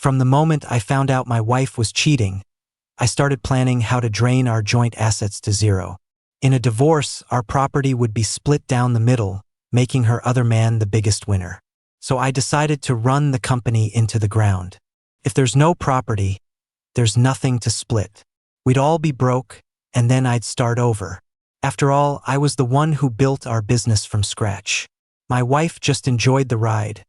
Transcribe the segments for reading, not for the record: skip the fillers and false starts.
From the moment I found out my wife was cheating, I started planning how to drain our joint assets to zero. In a divorce, our property would be split down the middle, making her other man the biggest winner. So I decided to run the company into the ground. If there's no property, there's nothing to split. We'd all be broke, and then I'd start over. After all, I was the one who built our business from scratch. My wife just enjoyed the ride,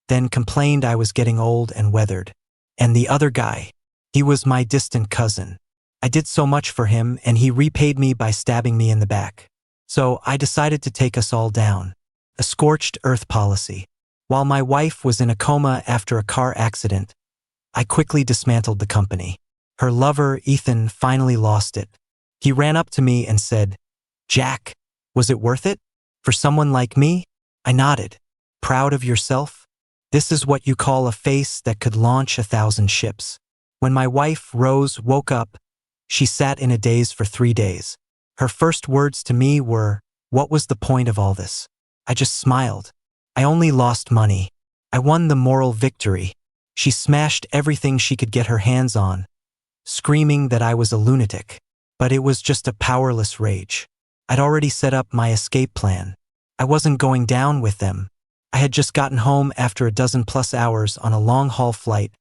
then complained I was getting old and weathered. And the other guy, he was my distant cousin. I did so much for him, and he repaid me by stabbing me in the back. So I decided to take us all down. A scorched earth policy. While my wife was in a coma after a car accident, I quickly dismantled the company. Her lover, Ethan, finally lost it. He ran up to me and said, "Jack, was it worth it? For someone like me?" I nodded. "Proud of yourself? This is what you call a face that could launch 1,000 ships." When my wife, Rose, woke up, she sat in a daze for 3 days. Her first words to me were, "What was the point of all this?" I just smiled. "I only lost money. I won the moral victory." She smashed everything she could get her hands on, screaming that I was a lunatic. But it was just a powerless rage. I'd already set up my escape plan. I wasn't going down with them. I had just gotten home after a 12+ hours on a long-haul flight,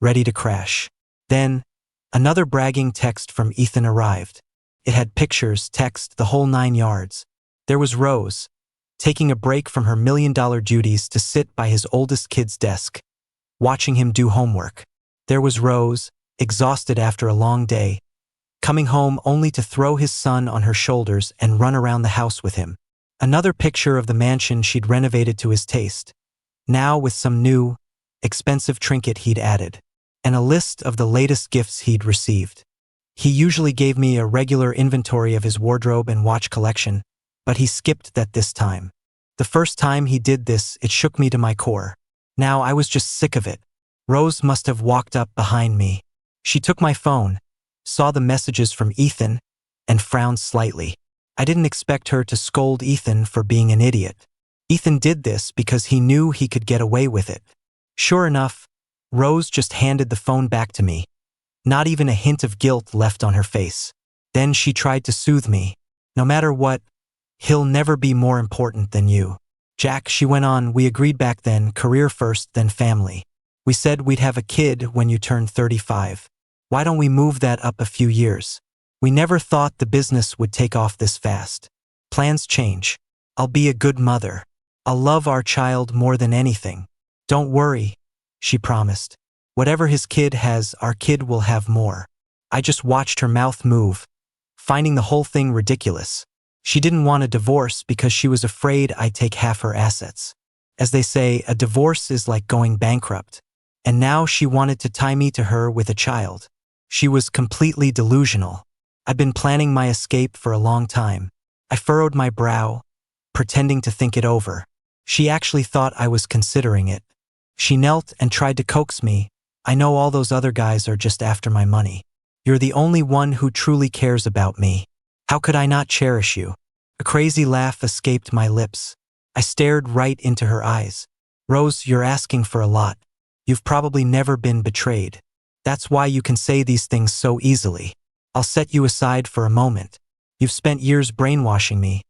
ready to crash. Then, another bragging text from Ethan arrived. It had pictures, text, the whole 9 yards. There was Rose, taking a break from her million-dollar duties to sit by his oldest kid's desk, watching him do homework. There was Rose, exhausted after a long day, coming home only to throw his son on her shoulders and run around the house with him. Another picture of the mansion she'd renovated to his taste, now with some new, expensive trinket he'd added, and a list of the latest gifts he'd received. He usually gave me a regular inventory of his wardrobe and watch collection, but he skipped that this time. The first time he did this, it shook me to my core. Now I was just sick of it. Rose must have walked up behind me. She took my phone, saw the messages from Ethan, and frowned slightly. I didn't expect her to scold Ethan for being an idiot. Ethan did this because he knew he could get away with it. Sure enough, Rose just handed the phone back to me. Not even a hint of guilt left on her face. Then she tried to soothe me. "No matter what, he'll never be more important than you. Jack," she went on, "we agreed back then, career first, then family. We said we'd have a kid when you turn 35. Why don't we move that up a few years? We never thought the business would take off this fast. Plans change. I'll be a good mother. I'll love our child more than anything. Don't worry," she promised. "Whatever his kid has, our kid will have more." I just watched her mouth move, finding the whole thing ridiculous. She didn't want a divorce because she was afraid I'd take half her assets. As they say, a divorce is like going bankrupt. And now she wanted to tie me to her with a child. She was completely delusional. I'd been planning my escape for a long time. I furrowed my brow, pretending to think it over. She actually thought I was considering it. She knelt and tried to coax me. "I know all those other guys are just after my money. You're the only one who truly cares about me. How could I not cherish you?" A crazy laugh escaped my lips. I stared right into her eyes. "Rose, you're asking for a lot. You've probably never been betrayed. That's why you can say these things so easily. I'll set you aside for a moment. You've spent years brainwashing me,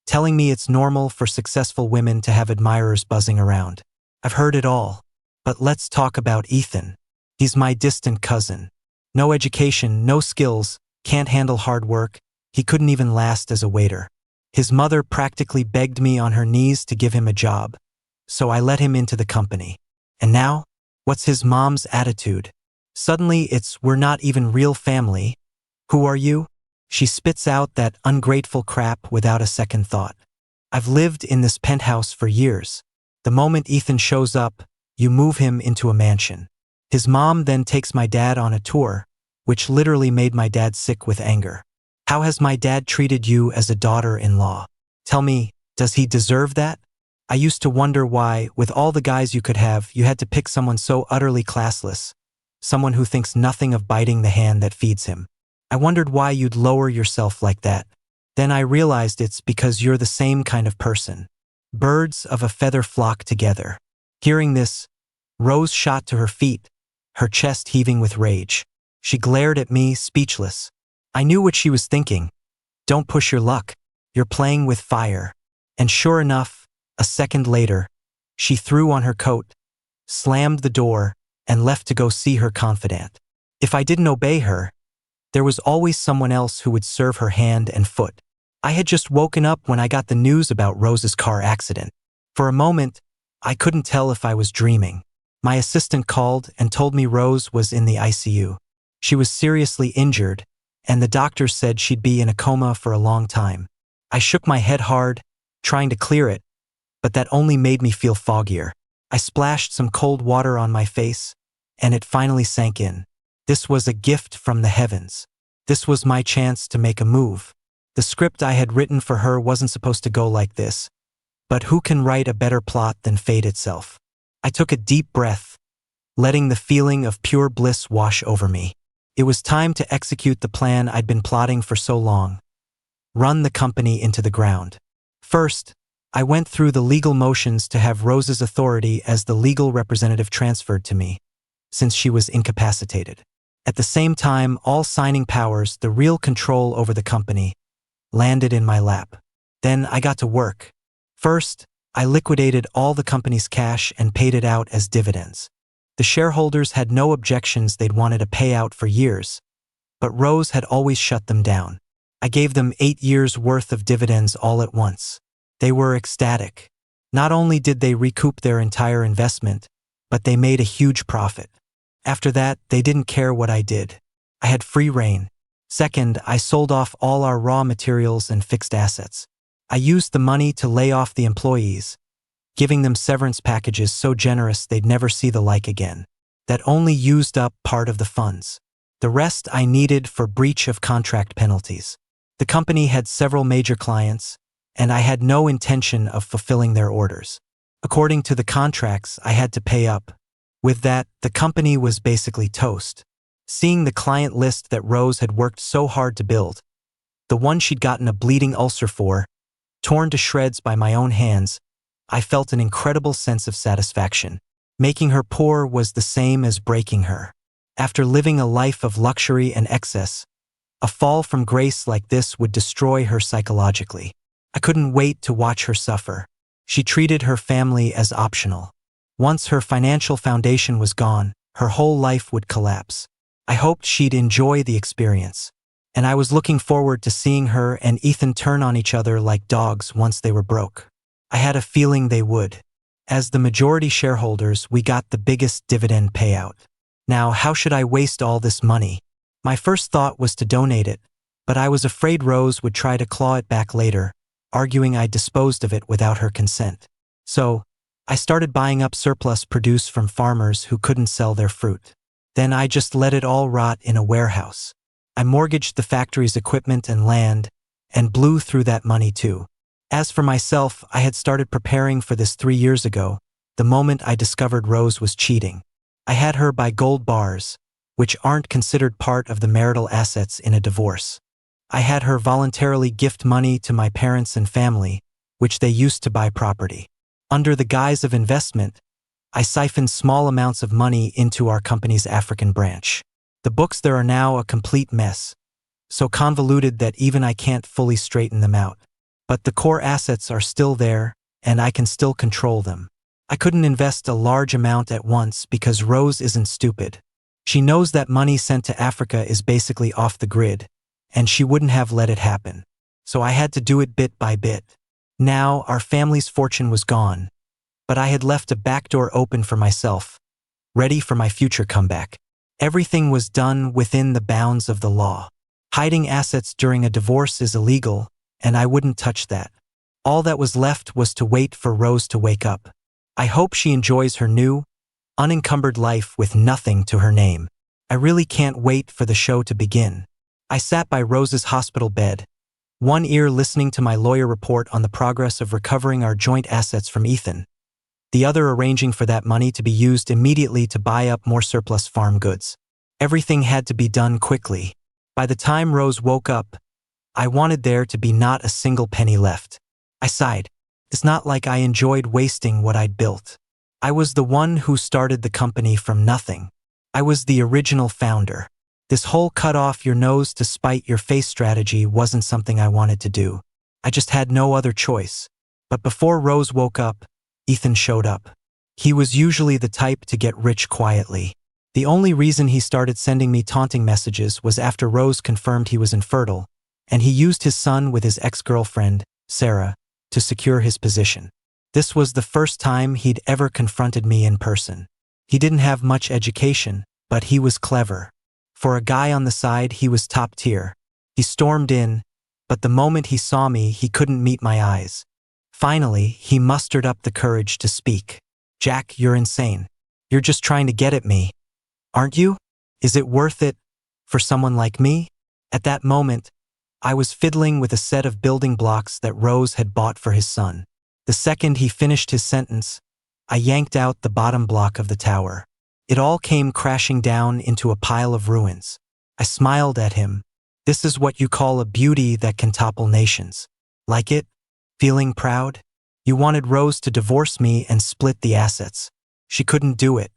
telling me it's normal for successful women to have admirers buzzing around. I've heard it all. But let's talk about Ethan. He's my distant cousin. No education, no skills, can't handle hard work. He couldn't even last as a waiter. His mother practically begged me on her knees to give him a job, so I let him into the company. And now, what's his mom's attitude? Suddenly it's, "We're not even real family. Who are you?" She spits out that ungrateful crap without a second thought. I've lived in this penthouse for years. The moment Ethan shows up, you move him into a mansion. His mom then takes my dad on a tour, which literally made my dad sick with anger. How has my dad treated you as a daughter-in-law? Tell me, does he deserve that? I used to wonder why, with all the guys you could have, you had to pick someone so utterly classless, someone who thinks nothing of biting the hand that feeds him. I wondered why you'd lower yourself like that. Then I realized it's because you're the same kind of person. Birds of a feather flock together. Hearing this, Rose shot to her feet, her chest heaving with rage. She glared at me, speechless. I knew what she was thinking. Don't push your luck. You're playing with fire. And sure enough, a second later, she threw on her coat, slammed the door, and left to go see her confidant. If I didn't obey her, there was always someone else who would serve her hand and foot. I had just woken up when I got the news about Rose's car accident. For a moment, I couldn't tell if I was dreaming. My assistant called and told me Rose was in the ICU. She was seriously injured, and the doctors said she'd be in a coma for a long time. I shook my head hard, trying to clear it, but that only made me feel foggier. I splashed some cold water on my face, and it finally sank in. This was a gift from the heavens. This was my chance to make a move. The script I had written for her wasn't supposed to go like this, but who can write a better plot than fate itself? I took a deep breath, letting the feeling of pure bliss wash over me. It was time to execute the plan I'd been plotting for so long. Run the company into the ground. First, I went through the legal motions to have Rose's authority as the legal representative transferred to me, since she was incapacitated. At the same time, all signing powers, the real control over the company, landed in my lap. Then I got to work. First, I liquidated all the company's cash and paid it out as dividends. The shareholders had no objections. They'd wanted a payout for years, but Rose had always shut them down. I gave them 8 years' worth of dividends all at once. They were ecstatic. Not only did they recoup their entire investment, but they made a huge profit. After that, they didn't care what I did. I had free rein. Second, I sold off all our raw materials and fixed assets. I used the money to lay off the employees, giving them severance packages so generous they'd never see the like again. That only used up part of the funds. The rest I needed for breach of contract penalties. The company had several major clients, and I had no intention of fulfilling their orders. According to the contracts, I had to pay up. With that, the company was basically toast. Seeing the client list that Rose had worked so hard to build, the one she'd gotten a bleeding ulcer for, torn to shreds by my own hands, I felt an incredible sense of satisfaction. Making her poor was the same as breaking her. After living a life of luxury and excess, a fall from grace like this would destroy her psychologically. I couldn't wait to watch her suffer. She treated her family as optional. Once her financial foundation was gone, her whole life would collapse. I hoped she'd enjoy the experience, and I was looking forward to seeing her and Ethan turn on each other like dogs once they were broke. I had a feeling they would. As the majority shareholders, we got the biggest dividend payout. Now, how should I waste all this money? My first thought was to donate it, but I was afraid Rose would try to claw it back later, arguing I'd disposed of it without her consent. So, I started buying up surplus produce from farmers who couldn't sell their fruit. Then I just let it all rot in a warehouse. I mortgaged the factory's equipment and land, and blew through that money too. As for myself, I had started preparing for this 3 years ago, the moment I discovered Rose was cheating. I had her buy gold bars, which aren't considered part of the marital assets in a divorce. I had her voluntarily gift money to my parents and family, which they used to buy property. Under the guise of investment, I siphoned small amounts of money into our company's African branch. The books there are now a complete mess, so convoluted that even I can't fully straighten them out. But the core assets are still there, and I can still control them. I couldn't invest a large amount at once because Rose isn't stupid. She knows that money sent to Africa is basically off the grid, and she wouldn't have let it happen. So I had to do it bit by bit. Now our family's fortune was gone, but I had left a back door open for myself, ready for my future comeback. Everything was done within the bounds of the law. Hiding assets during a divorce is illegal, and I wouldn't touch that. All that was left was to wait for Rose to wake up. I hope she enjoys her new, unencumbered life with nothing to her name. I really can't wait for the show to begin. I sat by Rose's hospital bed, one ear listening to my lawyer report on the progress of recovering our joint assets from Ethan, the other arranging for that money to be used immediately to buy up more surplus farm goods. Everything had to be done quickly. By the time Rose woke up, I wanted there to be not a single penny left. I sighed. It's not like I enjoyed wasting what I'd built. I was the one who started the company from nothing. I was the original founder. This whole cut off your nose to spite your face strategy wasn't something I wanted to do. I just had no other choice. But before Rose woke up, Ethan showed up. He was usually the type to get rich quietly. The only reason he started sending me taunting messages was after Rose confirmed he was infertile, and he used his son with his ex-girlfriend, Sarah, to secure his position. This was the first time he'd ever confronted me in person. He didn't have much education, but he was clever. For a guy on the side, he was top tier. He stormed in, but the moment he saw me, he couldn't meet my eyes. Finally, he mustered up the courage to speak. "Jack, you're insane. You're just trying to get at me, aren't you? Is it worth it for someone like me?" At that moment, I was fiddling with a set of building blocks that Rose had bought for his son. The second he finished his sentence, I yanked out the bottom block of the tower. It all came crashing down into a pile of ruins. I smiled at him. "This is what you call a beauty that can topple nations. Like it? Feeling proud? You wanted Rose to divorce me and split the assets. She couldn't do it.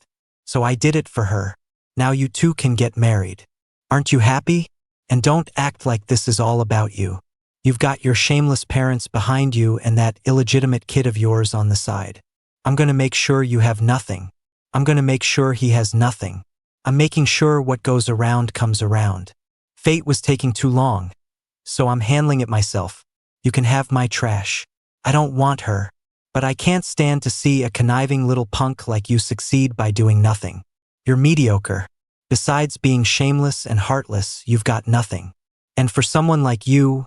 So I did it for her. Now you two can get married. Aren't you happy? And don't act like this is all about you. You've got your shameless parents behind you and that illegitimate kid of yours on the side. I'm gonna make sure you have nothing. I'm gonna make sure he has nothing. I'm making sure what goes around comes around. Fate was taking too long, so I'm handling it myself. You can have my trash. I don't want her, but I can't stand to see a conniving little punk like you succeed by doing nothing. You're mediocre. Besides being shameless and heartless, you've got nothing. And for someone like you,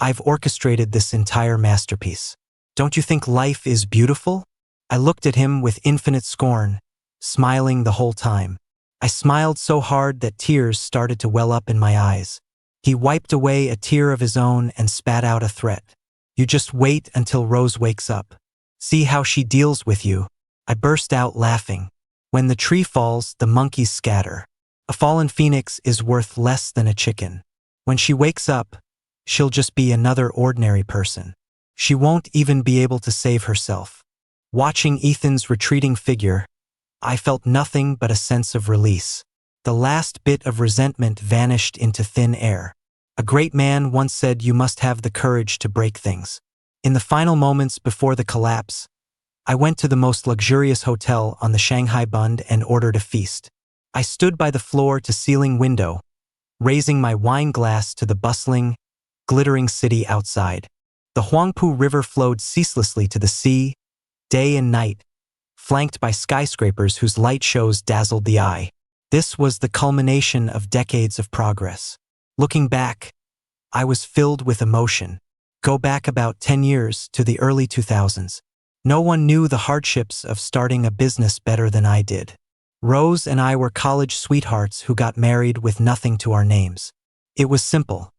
I've orchestrated this entire masterpiece. Don't you think life is beautiful?" I looked at him with infinite scorn, smiling the whole time. I smiled so hard that tears started to well up in my eyes. He wiped away a tear of his own and spat out a threat. "You just wait until Rose wakes up. See how she deals with you." I burst out laughing. When the tree falls, the monkeys scatter. A fallen phoenix is worth less than a chicken. When she wakes up, she'll just be another ordinary person. She won't even be able to save herself. Watching Ethan's retreating figure, I felt nothing but a sense of release. The last bit of resentment vanished into thin air. A great man once said you must have the courage to break things. In the final moments before the collapse, I went to the most luxurious hotel on the Shanghai Bund and ordered a feast. I stood by the floor-to-ceiling window, raising my wine glass to the bustling, glittering city outside. The Huangpu River flowed ceaselessly to the sea, day and night, flanked by skyscrapers whose light shows dazzled the eye. This was the culmination of decades of progress. Looking back, I was filled with emotion. Go back about 10 years to the early 2000s. No one knew the hardships of starting a business better than I did. Rose and I were college sweethearts who got married with nothing to our names. It was simple.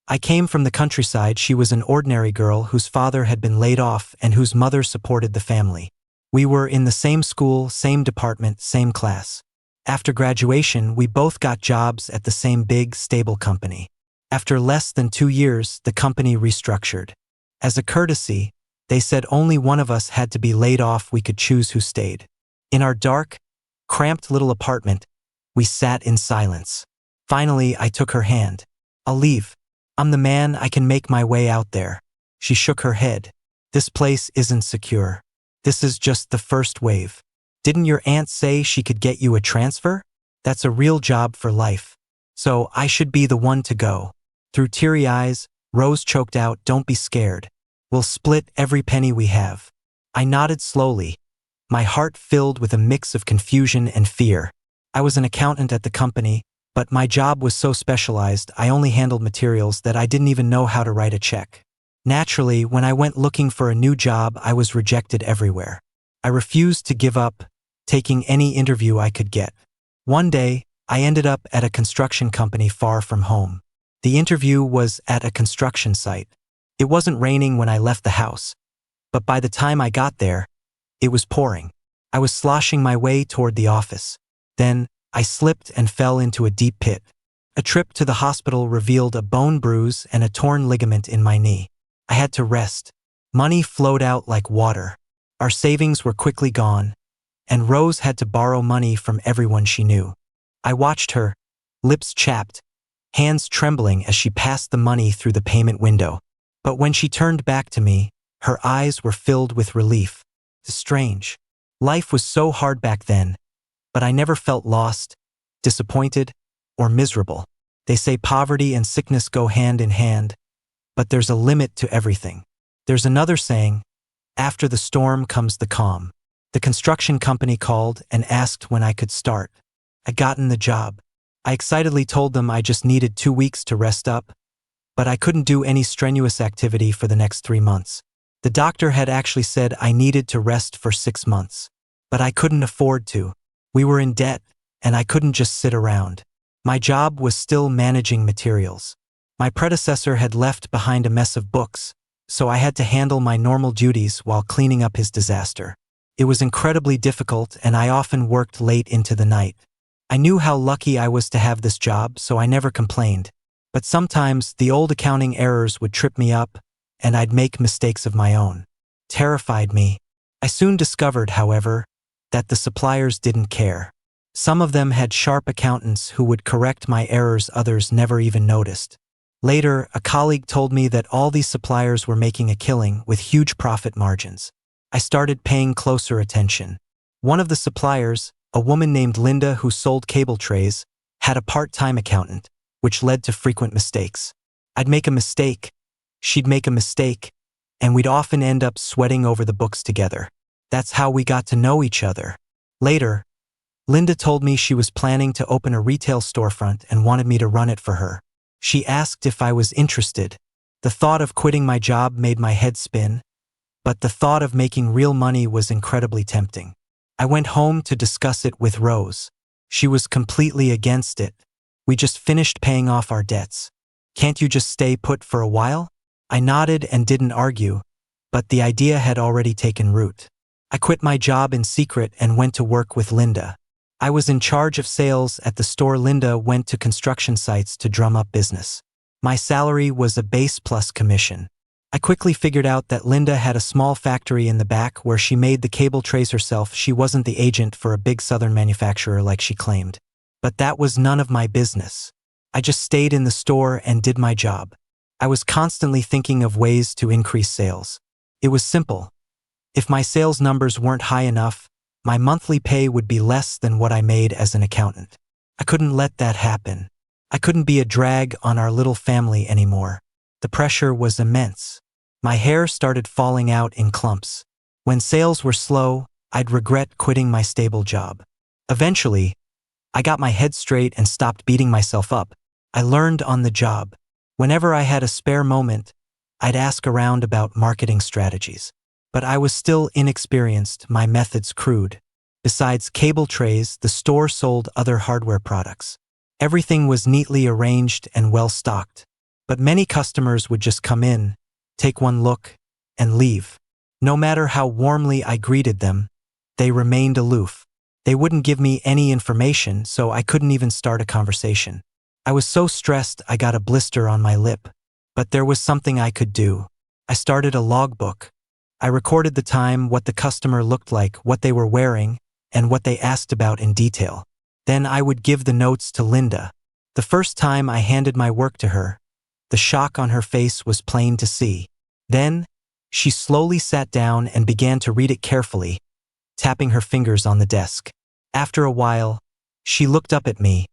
I came from the countryside. She was an ordinary girl whose father had been laid off and whose mother supported the family. We were in the same school, same department, same class. After graduation, we both got jobs at the same big, stable company. After less than 2 years, the company restructured. As a courtesy, they said only one of us had to be laid off. We could choose who stayed. In our dark, cramped little apartment, we sat in silence. Finally, I took her hand. "I'll leave. I'm the man. I can make my way out there." She shook her head. "This place isn't secure. This is just the first wave. Didn't your aunt say she could get you a transfer? That's a real job for life. So I should be the one to go." Through teary eyes, Rose choked out, "Don't be scared. We'll split every penny we have." I nodded slowly, my heart filled with a mix of confusion and fear. I was an accountant at the company, but my job was so specialized I only handled materials that I didn't even know how to write a check. Naturally, when I went looking for a new job, I was rejected everywhere. I refused to give up, taking any interview I could get. One day, I ended up at a construction company far from home. The interview was at a construction site. It wasn't raining when I left the house, but by the time I got there, it was pouring. I was sloshing my way toward the office. Then, I slipped and fell into a deep pit. A trip to the hospital revealed a bone bruise and a torn ligament in my knee. I had to rest. Money flowed out like water. Our savings were quickly gone, and Rose had to borrow money from everyone she knew. I watched her, lips chapped, hands trembling as she passed the money through the payment window. But when she turned back to me, her eyes were filled with relief. Strange. Life was so hard back then, but I never felt lost, disappointed, or miserable. They say poverty and sickness go hand in hand, but there's a limit to everything. There's another saying, after the storm comes the calm. The construction company called and asked when I could start. I'd gotten the job. I excitedly told them I just needed 2 weeks to rest up, but I couldn't do any strenuous activity for the next 3 months. The doctor had actually said I needed to rest for 6 months, but I couldn't afford to. We were in debt, and I couldn't just sit around. My job was still managing materials. My predecessor had left behind a mess of books, so I had to handle my normal duties while cleaning up his disaster. It was incredibly difficult, and I often worked late into the night. I knew how lucky I was to have this job, so I never complained. But sometimes the old accounting errors would trip me up, and I'd make mistakes of my own. Terrified me. I soon discovered, however, that the suppliers didn't care. Some of them had sharp accountants who would correct my errors others never even noticed. Later, a colleague told me that all these suppliers were making a killing with huge profit margins. I started paying closer attention. One of the suppliers, a woman named Linda who sold cable trays, had a part-time accountant, which led to frequent mistakes. I'd make a mistake, she'd make a mistake, and we'd often end up sweating over the books together. That's how we got to know each other. Later, Linda told me she was planning to open a retail storefront and wanted me to run it for her. She asked if I was interested. The thought of quitting my job made my head spin, but the thought of making real money was incredibly tempting. I went home to discuss it with Rose. She was completely against it. We just finished paying off our debts. Can't you just stay put for a while? I nodded and didn't argue, but the idea had already taken root. I quit my job in secret and went to work with Linda. I was in charge of sales at the store. Linda went to construction sites to drum up business. My salary was a base plus commission. I quickly figured out that Linda had a small factory in the back where she made the cable trays herself. She wasn't the agent for a big southern manufacturer like she claimed. But that was none of my business. I just stayed in the store and did my job. I was constantly thinking of ways to increase sales. It was simple. If my sales numbers weren't high enough, my monthly pay would be less than what I made as an accountant. I couldn't let that happen. I couldn't be a drag on our little family anymore. The pressure was immense. My hair started falling out in clumps. When sales were slow, I'd regret quitting my stable job. Eventually, I got my head straight and stopped beating myself up. I learned on the job. Whenever I had a spare moment, I'd ask around about marketing strategies. But I was still inexperienced, my methods crude. Besides cable trays, the store sold other hardware products. Everything was neatly arranged and well stocked. But many customers would just come in, take one look, and leave. No matter how warmly I greeted them, they remained aloof. They wouldn't give me any information, so I couldn't even start a conversation. I was so stressed I got a blister on my lip. But there was something I could do. I started a logbook. I recorded the time, what the customer looked like, what they were wearing, and what they asked about in detail. Then I would give the notes to Linda. The first time I handed my work to her, the shock on her face was plain to see. Then, she slowly sat down and began to read it carefully, tapping her fingers on the desk. After a while, she looked up at me,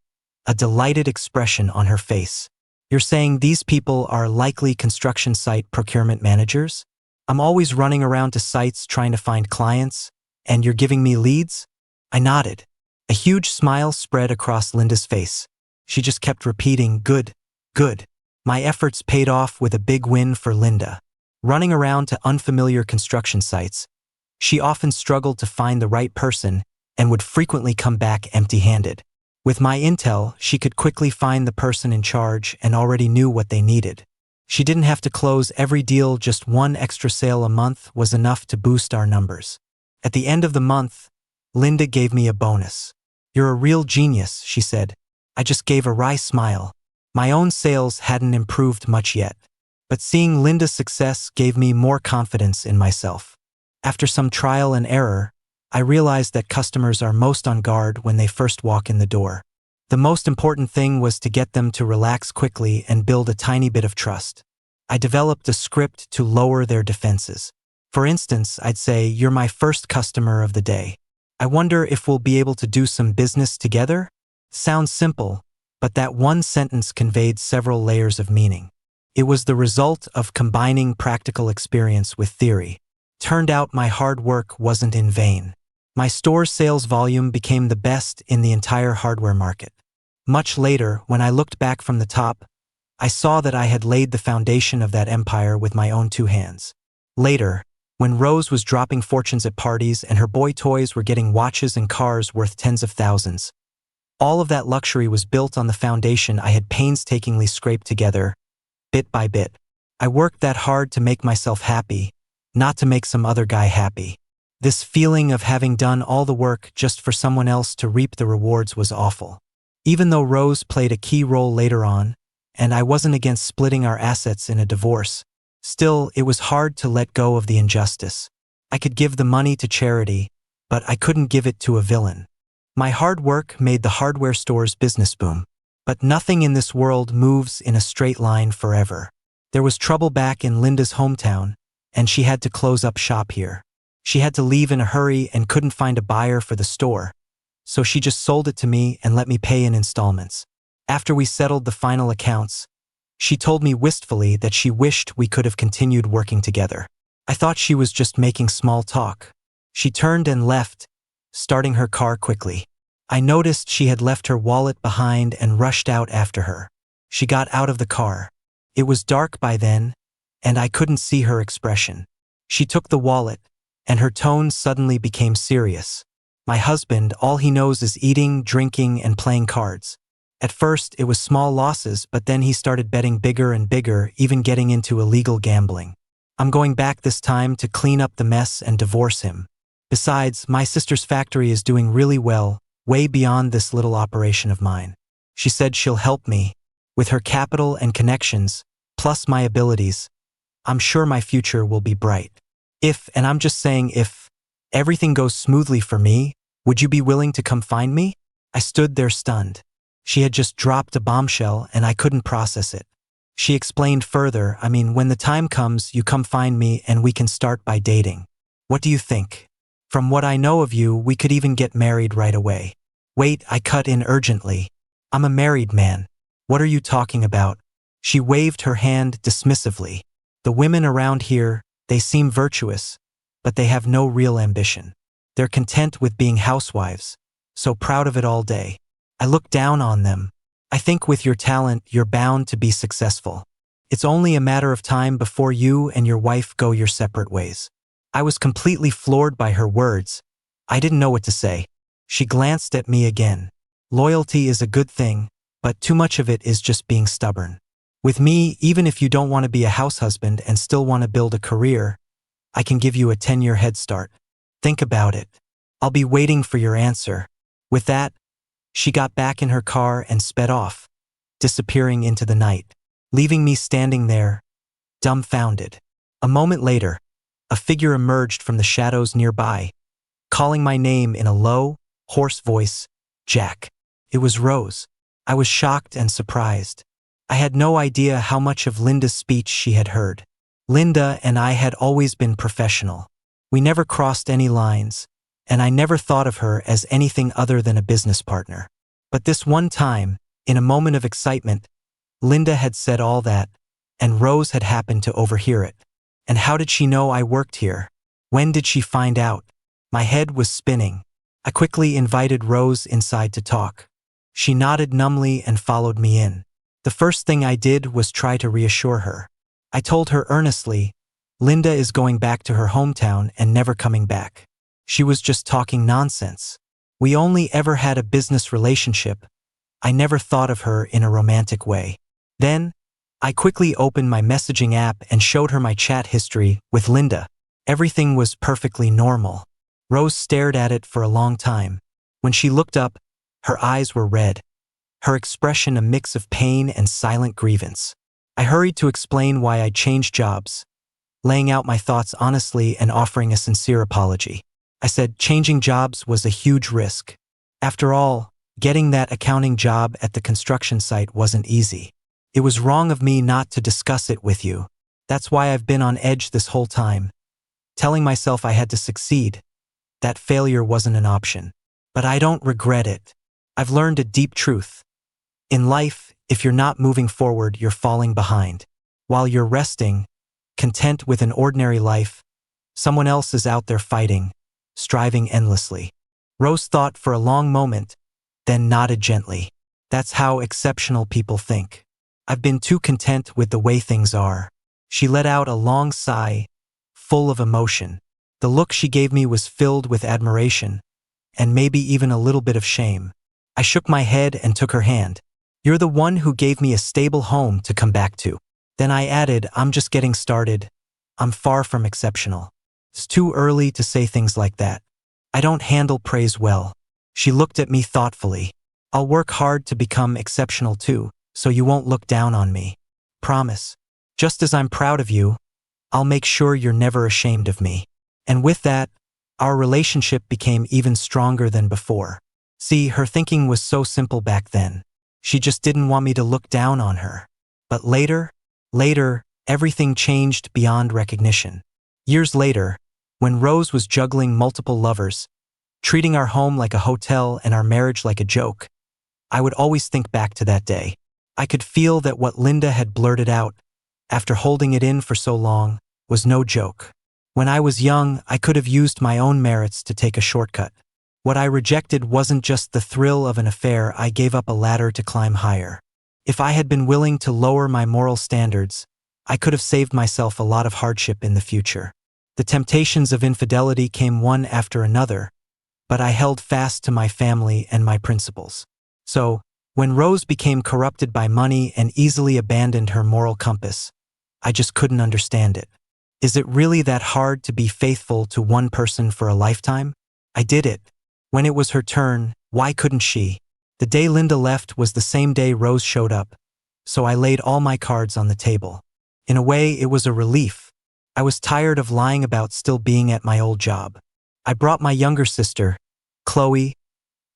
a delighted expression on her face. "You're saying these people are likely construction site procurement managers? I'm always running around to sites trying to find clients, and you're giving me leads?" I nodded. A huge smile spread across Linda's face. She just kept repeating, "Good, good." My efforts paid off with a big win for Linda. Running around to unfamiliar construction sites, she often struggled to find the right person and would frequently come back empty-handed. With my intel, she could quickly find the person in charge and already knew what they needed. She didn't have to close every deal, just one extra sale a month was enough to boost our numbers. At the end of the month, Linda gave me a bonus. "You're a real genius," she said. I just gave a wry smile. My own sales hadn't improved much yet, but seeing Linda's success gave me more confidence in myself. After some trial and error, I realized that customers are most on guard when they first walk in the door. The most important thing was to get them to relax quickly and build a tiny bit of trust. I developed a script to lower their defenses. For instance, I'd say, "You're my first customer of the day. I wonder if we'll be able to do some business together?" Sounds simple, but that one sentence conveyed several layers of meaning. It was the result of combining practical experience with theory. Turned out my hard work wasn't in vain. My store's sales volume became the best in the entire hardware market. Much later, when I looked back from the top, I saw that I had laid the foundation of that empire with my own 2 hands. Later, when Rose was dropping fortunes at parties and her boy toys were getting watches and cars worth tens of thousands, all of that luxury was built on the foundation I had painstakingly scraped together, bit by bit. I worked that hard to make myself happy, not to make some other guy happy. This feeling of having done all the work just for someone else to reap the rewards was awful. Even though Rose played a key role later on, and I wasn't against splitting our assets in a divorce, still, it was hard to let go of the injustice. I could give the money to charity, but I couldn't give it to a villain. My hard work made the hardware store's business boom. But nothing in this world moves in a straight line forever. There was trouble back in Linda's hometown, and she had to close up shop here. She had to leave in a hurry and couldn't find a buyer for the store, so she just sold it to me and let me pay in installments. After we settled the final accounts, she told me wistfully that she wished we could have continued working together. I thought she was just making small talk. She turned and left, starting her car quickly. I noticed she had left her wallet behind and rushed out after her. She got out of the car. It was dark by then, and I couldn't see her expression. She took the wallet, and her tone suddenly became serious. "My husband, all he knows is eating, drinking, and playing cards. At first, it was small losses, but then he started betting bigger and bigger, even getting into illegal gambling. I'm going back this time to clean up the mess and divorce him. Besides, my sister's factory is doing really well, way beyond this little operation of mine. She said she'll help me. With her capital and connections, plus my abilities, I'm sure my future will be bright. If, and I'm just saying if, everything goes smoothly for me, would you be willing to come find me?" I stood there stunned. She had just dropped a bombshell and I couldn't process it. She explained further, "I mean, when the time comes, you come find me and we can start by dating. What do you think? From what I know of you, we could even get married right away." "Wait," I cut in urgently. "I'm a married man. What are you talking about?" She waved her hand dismissively. "The women around here, they seem virtuous, but they have no real ambition. They're content with being housewives, so proud of it all day. I look down on them. I think with your talent, you're bound to be successful. It's only a matter of time before you and your wife go your separate ways." I was completely floored by her words. I didn't know what to say. She glanced at me again. "Loyalty is a good thing, but too much of it is just being stubborn. With me, even if you don't want to be a house husband and still want to build a career, I can give you a 10-year head start. Think about it. I'll be waiting for your answer." With that, she got back in her car and sped off, disappearing into the night, leaving me standing there, dumbfounded. A moment later, a figure emerged from the shadows nearby, calling my name in a low, hoarse voice, "Jack." It was Rose. I was shocked and surprised. I had no idea how much of Linda's speech she had heard. Linda and I had always been professional. We never crossed any lines, and I never thought of her as anything other than a business partner. But this one time, in a moment of excitement, Linda had said all that, and Rose had happened to overhear it. And how did she know I worked here? When did she find out? My head was spinning. I quickly invited Rose inside to talk. She nodded numbly and followed me in. The first thing I did was try to reassure her. I told her earnestly, "Linda is going back to her hometown and never coming back. She was just talking nonsense. We only ever had a business relationship. I never thought of her in a romantic way." Then, I quickly opened my messaging app and showed her my chat history with Linda. Everything was perfectly normal. Rose stared at it for a long time. When she looked up, her eyes were red, her expression a mix of pain and silent grievance. I hurried to explain why I'd changed jobs, laying out my thoughts honestly and offering a sincere apology. I said changing jobs was a huge risk. After all, Getting that accounting job at the construction site wasn't easy. It was wrong of me not to discuss it with you. That's why I've been on edge this whole time, telling myself I had to succeed, that failure wasn't an option. But I don't regret it. I've learned a deep truth. In life, if you're not moving forward, you're falling behind. While you're resting, content with an ordinary life, someone else is out there fighting, striving endlessly. Rose thought for a long moment, then nodded gently. That's how exceptional people think. I've been too content with the way things are. She let out a long sigh, full of emotion. The look she gave me was filled with admiration, and maybe even a little bit of shame. I shook my head and took her hand. You're the one who gave me a stable home to come back to. Then I added, I'm just getting started. I'm far from exceptional. It's too early to say things like that. I don't handle praise well. She looked at me thoughtfully. I'll work hard to become exceptional too, so you won't look down on me. Promise. Just as I'm proud of you, I'll make sure you're never ashamed of me. And with that, our relationship became even stronger than before. See, her thinking was so simple back then. She just didn't want me to look down on her. But later, everything changed beyond recognition. Years later, when Rose was juggling multiple lovers, treating our home like a hotel and our marriage like a joke, I would always think back to that day. I could feel that what Linda had blurted out, after holding it in for so long, was no joke. When I was young, I could have used my own merits to take a shortcut. What I rejected wasn't just the thrill of an affair, I gave up a ladder to climb higher. If I had been willing to lower my moral standards, I could have saved myself a lot of hardship in the future. The temptations of infidelity came one after another, but I held fast to my family and my principles. So, when Rose became corrupted by money and easily abandoned her moral compass, I just couldn't understand it. Is it really that hard to be faithful to one person for a lifetime? I did it. When it was her turn, why couldn't she? The day Linda left was the same day Rose showed up, so I laid all my cards on the table. In a way, it was a relief. I was tired of lying about still being at my old job. I brought my younger sister, Chloe,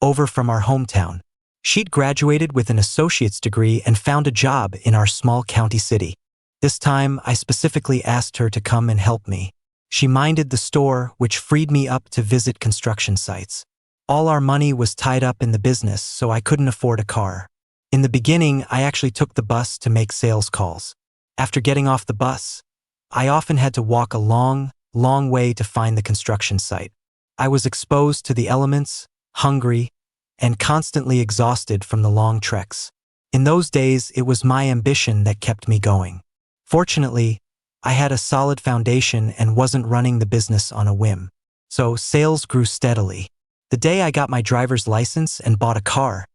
over from our hometown. She'd graduated with an associate's degree and found a job in our small county city. This time, I specifically asked her to come and help me. She minded the store, which freed me up to visit construction sites. All our money was tied up in the business, so I couldn't afford a car. In the beginning, I actually took the bus to make sales calls. After getting off the bus, I often had to walk a long way to find the construction site. I was exposed to the elements, hungry, and constantly exhausted from the long treks. In those days, it was my ambition that kept me going. Fortunately, I had a solid foundation and wasn't running the business on a whim. So sales grew steadily. The day I got my driver's license and bought a car,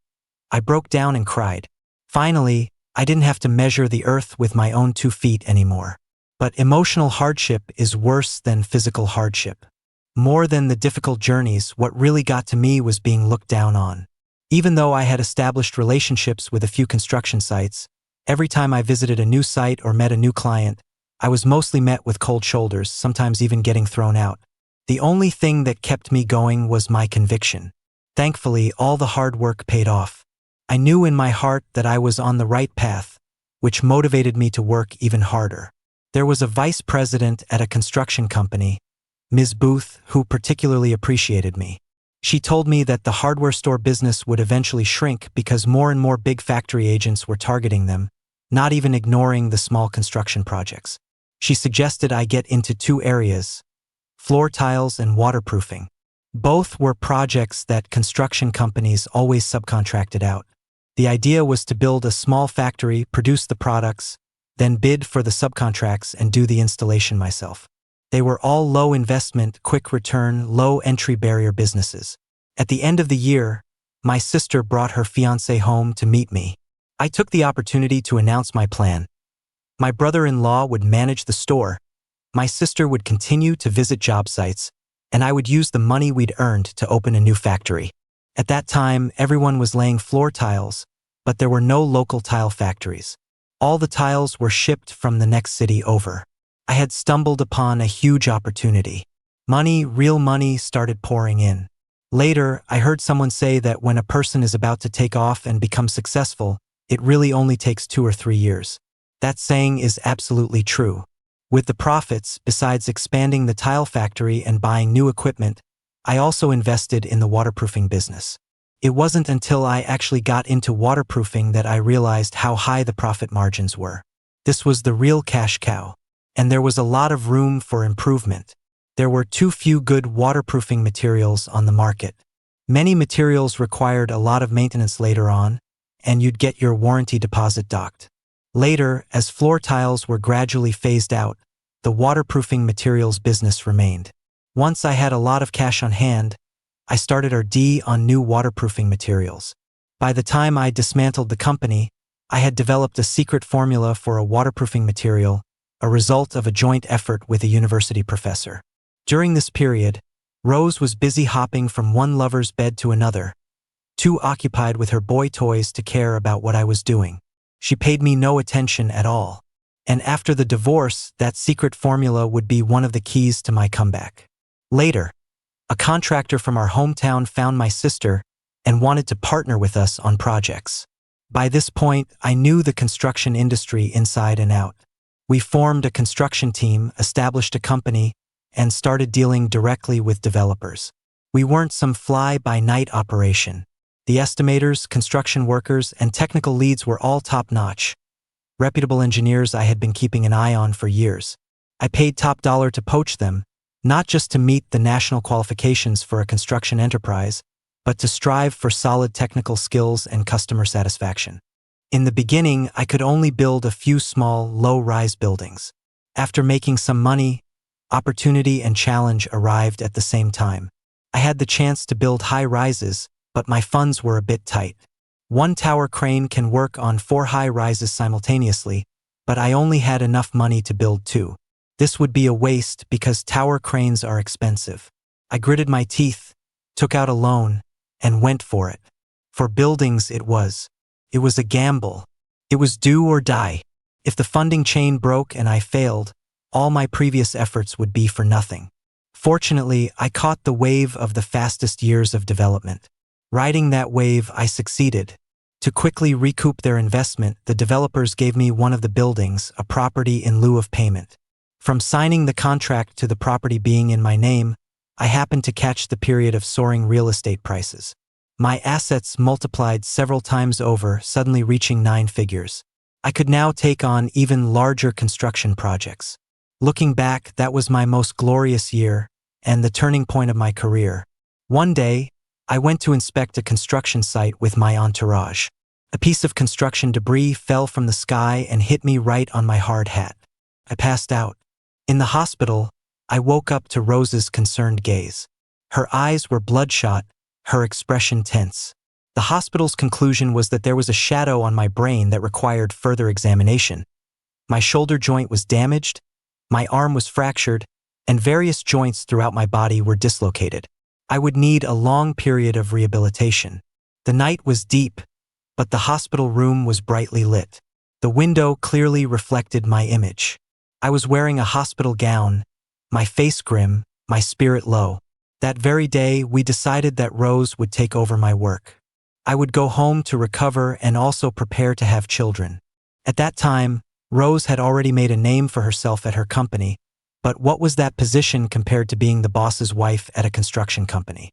I broke down and cried. Finally, I didn't have to measure the earth with my own 2 feet anymore. But emotional hardship is worse than physical hardship. More than the difficult journeys, what really got to me was being looked down on. Even though I had established relationships with a few construction sites, every time I visited a new site or met a new client, I was mostly met with cold shoulders, sometimes even getting thrown out. The only thing that kept me going was my conviction. Thankfully, all the hard work paid off. I knew in my heart that I was on the right path, which motivated me to work even harder. There was a vice president at a construction company, Ms. Booth, who particularly appreciated me. She told me that the hardware store business would eventually shrink because more and more big factory agents were targeting them, not even ignoring the small construction projects. She suggested I get into 2 areas: floor tiles and waterproofing. Both were projects that construction companies always subcontracted out. The idea was to build a small factory, produce the products, then bid for the subcontracts and do the installation myself. They were all low investment, quick return, low entry barrier businesses. At the end of the year, my sister brought her fiancé home to meet me. I took the opportunity to announce my plan. My brother-in-law would manage the store, my sister would continue to visit job sites, and I would use the money we'd earned to open a new factory. At that time, everyone was laying floor tiles, but there were no local tile factories. All the tiles were shipped from the next city over. I had stumbled upon a huge opportunity. Money, real money, started pouring in. Later, I heard someone say that when a person is about to take off and become successful, it really only takes 2 or 3 years. That saying is absolutely true. With the profits, besides expanding the tile factory and buying new equipment, I also invested in the waterproofing business. It wasn't until I actually got into waterproofing that I realized how high the profit margins were. This was the real cash cow. And there was a lot of room for improvement. There were too few good waterproofing materials on the market. Many materials required a lot of maintenance later on, and you'd get your warranty deposit docked. Later, as floor tiles were gradually phased out, the waterproofing materials business remained. Once I had a lot of cash on hand, I started R&D on new waterproofing materials. By the time I dismantled the company, I had developed a secret formula for a waterproofing material, a result of a joint effort with a university professor. During this period, Rose was busy hopping from one lover's bed to another, too occupied with her boy toys to care about what I was doing. She paid me no attention at all. And after the divorce, that secret formula would be one of the keys to my comeback. Later, a contractor from our hometown found my sister and wanted to partner with us on projects. By this point, I knew the construction industry inside and out. We formed a construction team, established a company, and started dealing directly with developers. We weren't some fly-by-night operation. The estimators, construction workers, and technical leads were all top-notch. Reputable engineers I had been keeping an eye on for years. I paid top dollar to poach them, not just to meet the national qualifications for a construction enterprise, but to strive for solid technical skills and customer satisfaction. In the beginning, I could only build a few small, low-rise buildings. After making some money, opportunity and challenge arrived at the same time. I had the chance to build high-rises, but my funds were a bit tight. One tower crane can work on 4 high-rises simultaneously, but I only had enough money to build 2. This would be a waste because tower cranes are expensive. I gritted my teeth, took out a loan, and went for it. For buildings it was a gamble. It was do or die. If the funding chain broke and I failed, all my previous efforts would be for nothing. Fortunately, I caught the wave of the fastest years of development. Riding that wave, I succeeded. To quickly recoup their investment, the developers gave me one of the buildings, a property in lieu of payment. From signing the contract to the property being in my name, I happened to catch the period of soaring real estate prices. My assets multiplied several times over, suddenly reaching 9 figures. I could now take on even larger construction projects. Looking back, that was my most glorious year and the turning point of my career. One day, I went to inspect a construction site with my entourage. A piece of construction debris fell from the sky and hit me right on my hard hat. I passed out. In the hospital, I woke up to Rose's concerned gaze. Her eyes were bloodshot, her expression tense. The hospital's conclusion was that there was a shadow on my brain that required further examination. My shoulder joint was damaged, my arm was fractured, and various joints throughout my body were dislocated. I would need a long period of rehabilitation. The night was deep, but the hospital room was brightly lit. The window clearly reflected my image. I was wearing a hospital gown, my face grim, my spirit low. That very day, we decided that Rose would take over my work. I would go home to recover and also prepare to have children. At that time, Rose had already made a name for herself at her company, but what was that position compared to being the boss's wife at a construction company?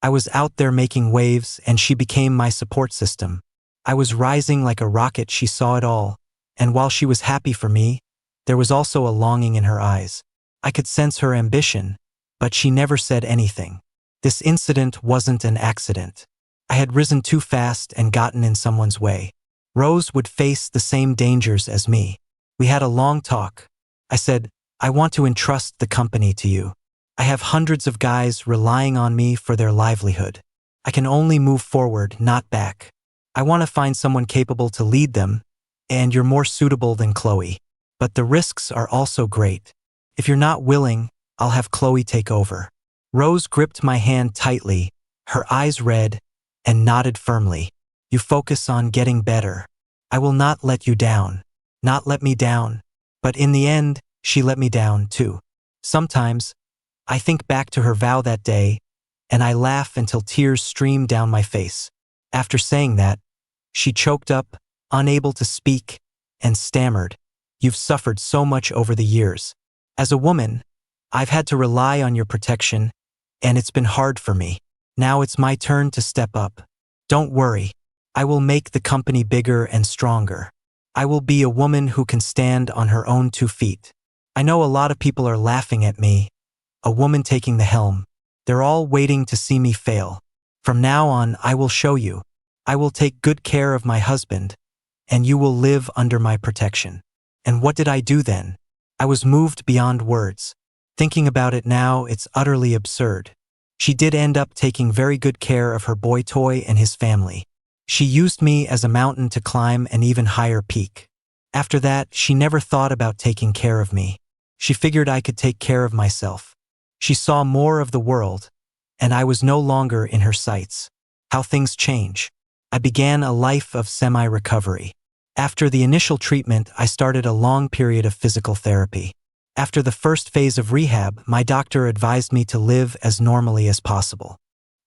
I was out there making waves, and she became my support system. I was rising like a rocket. She saw it all, and while she was happy for me, there was also a longing in her eyes. I could sense her ambition, but she never said anything. This incident wasn't an accident. I had risen too fast and gotten in someone's way. Rose would face the same dangers as me. We had a long talk. I said, I want to entrust the company to you. I have hundreds of guys relying on me for their livelihood. I can only move forward, not back. I want to find someone capable to lead them, and you're more suitable than Chloe. But the risks are also great. If you're not willing, I'll have Chloe take over. Rose gripped my hand tightly, her eyes red, and nodded firmly. You focus on getting better. I will not let you down. Not let me down. But in the end, she let me down too. Sometimes, I think back to her vow that day, and I laugh until tears stream down my face. After saying that, she choked up, unable to speak, and stammered, "You've suffered so much over the years. As a woman, I've had to rely on your protection, and it's been hard for me. Now it's my turn to step up. Don't worry, I will make the company bigger and stronger. I will be a woman who can stand on her own 2 feet. I know a lot of people are laughing at me, a woman taking the helm. They're all waiting to see me fail. From now on, I will show you. I will take good care of my husband, and you will live under my protection." And what did I do then? I was moved beyond words. Thinking about it now, it's utterly absurd. She did end up taking very good care of her boy toy and his family. She used me as a mountain to climb an even higher peak. After that, she never thought about taking care of me. She figured I could take care of myself. She saw more of the world, and I was no longer in her sights. How things change. I began a life of semi-recovery. After the initial treatment, I started a long period of physical therapy. After the first phase of rehab, my doctor advised me to live as normally as possible.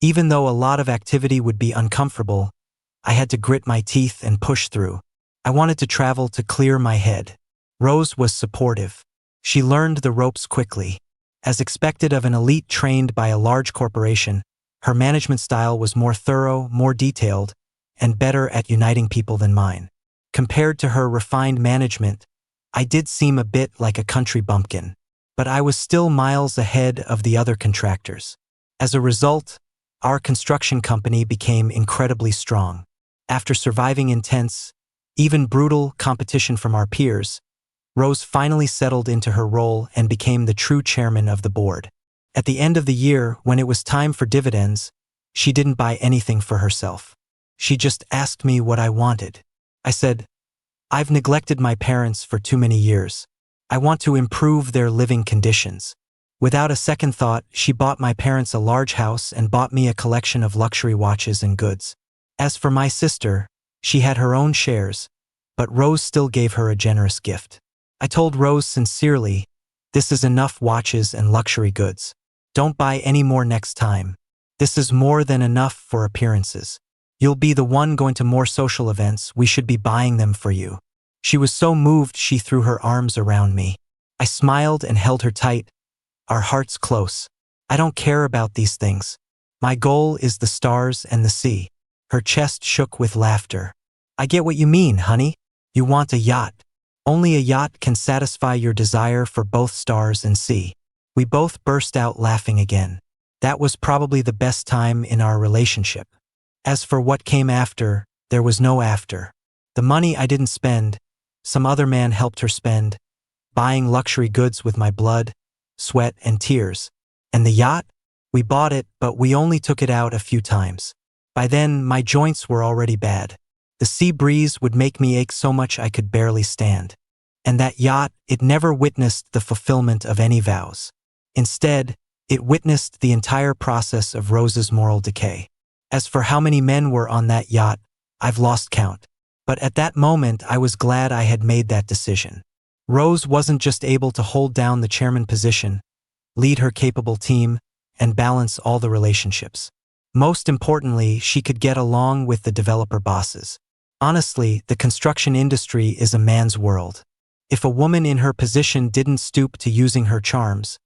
Even though a lot of activity would be uncomfortable, I had to grit my teeth and push through. I wanted to travel to clear my head. Rose was supportive. She learned the ropes quickly. As expected of an elite trained by a large corporation, her management style was more thorough, more detailed, and better at uniting people than mine. Compared to her refined management, I did seem a bit like a country bumpkin, but I was still miles ahead of the other contractors. As a result, our construction company became incredibly strong. After surviving intense, even brutal competition from our peers, Rose finally settled into her role and became the true chairman of the board. At the end of the year, when it was time for dividends, she didn't buy anything for herself. She just asked me what I wanted. I said, "I've neglected my parents for too many years. I want to improve their living conditions." Without a second thought, she bought my parents a large house and bought me a collection of luxury watches and goods. As for my sister, she had her own shares, but Rose still gave her a generous gift. I told Rose sincerely, "This is enough watches and luxury goods. Don't buy any more next time. This is more than enough for appearances. You'll be the one going to more social events, we should be buying them for you." She was so moved she threw her arms around me. I smiled and held her tight, our hearts close. "I don't care about these things. My goal is the stars and the sea." Her chest shook with laughter. "I get what you mean, honey. You want a yacht. Only a yacht can satisfy your desire for both stars and sea." We both burst out laughing again. That was probably the best time in our relationship. As for what came after, there was no after. The money I didn't spend, some other man helped her spend, buying luxury goods with my blood, sweat, and tears. And the yacht? We bought it, but we only took it out a few times. By then, my joints were already bad. The sea breeze would make me ache so much I could barely stand. And that yacht, it never witnessed the fulfillment of any vows. Instead, it witnessed the entire process of Rose's moral decay. As for how many men were on that yacht, I've lost count. But at that moment, I was glad I had made that decision. Rose wasn't just able to hold down the chairman position, lead her capable team, and balance all the relationships. Most importantly, she could get along with the developer bosses. Honestly, the construction industry is a man's world. If a woman in her position didn't stoop to using her charms,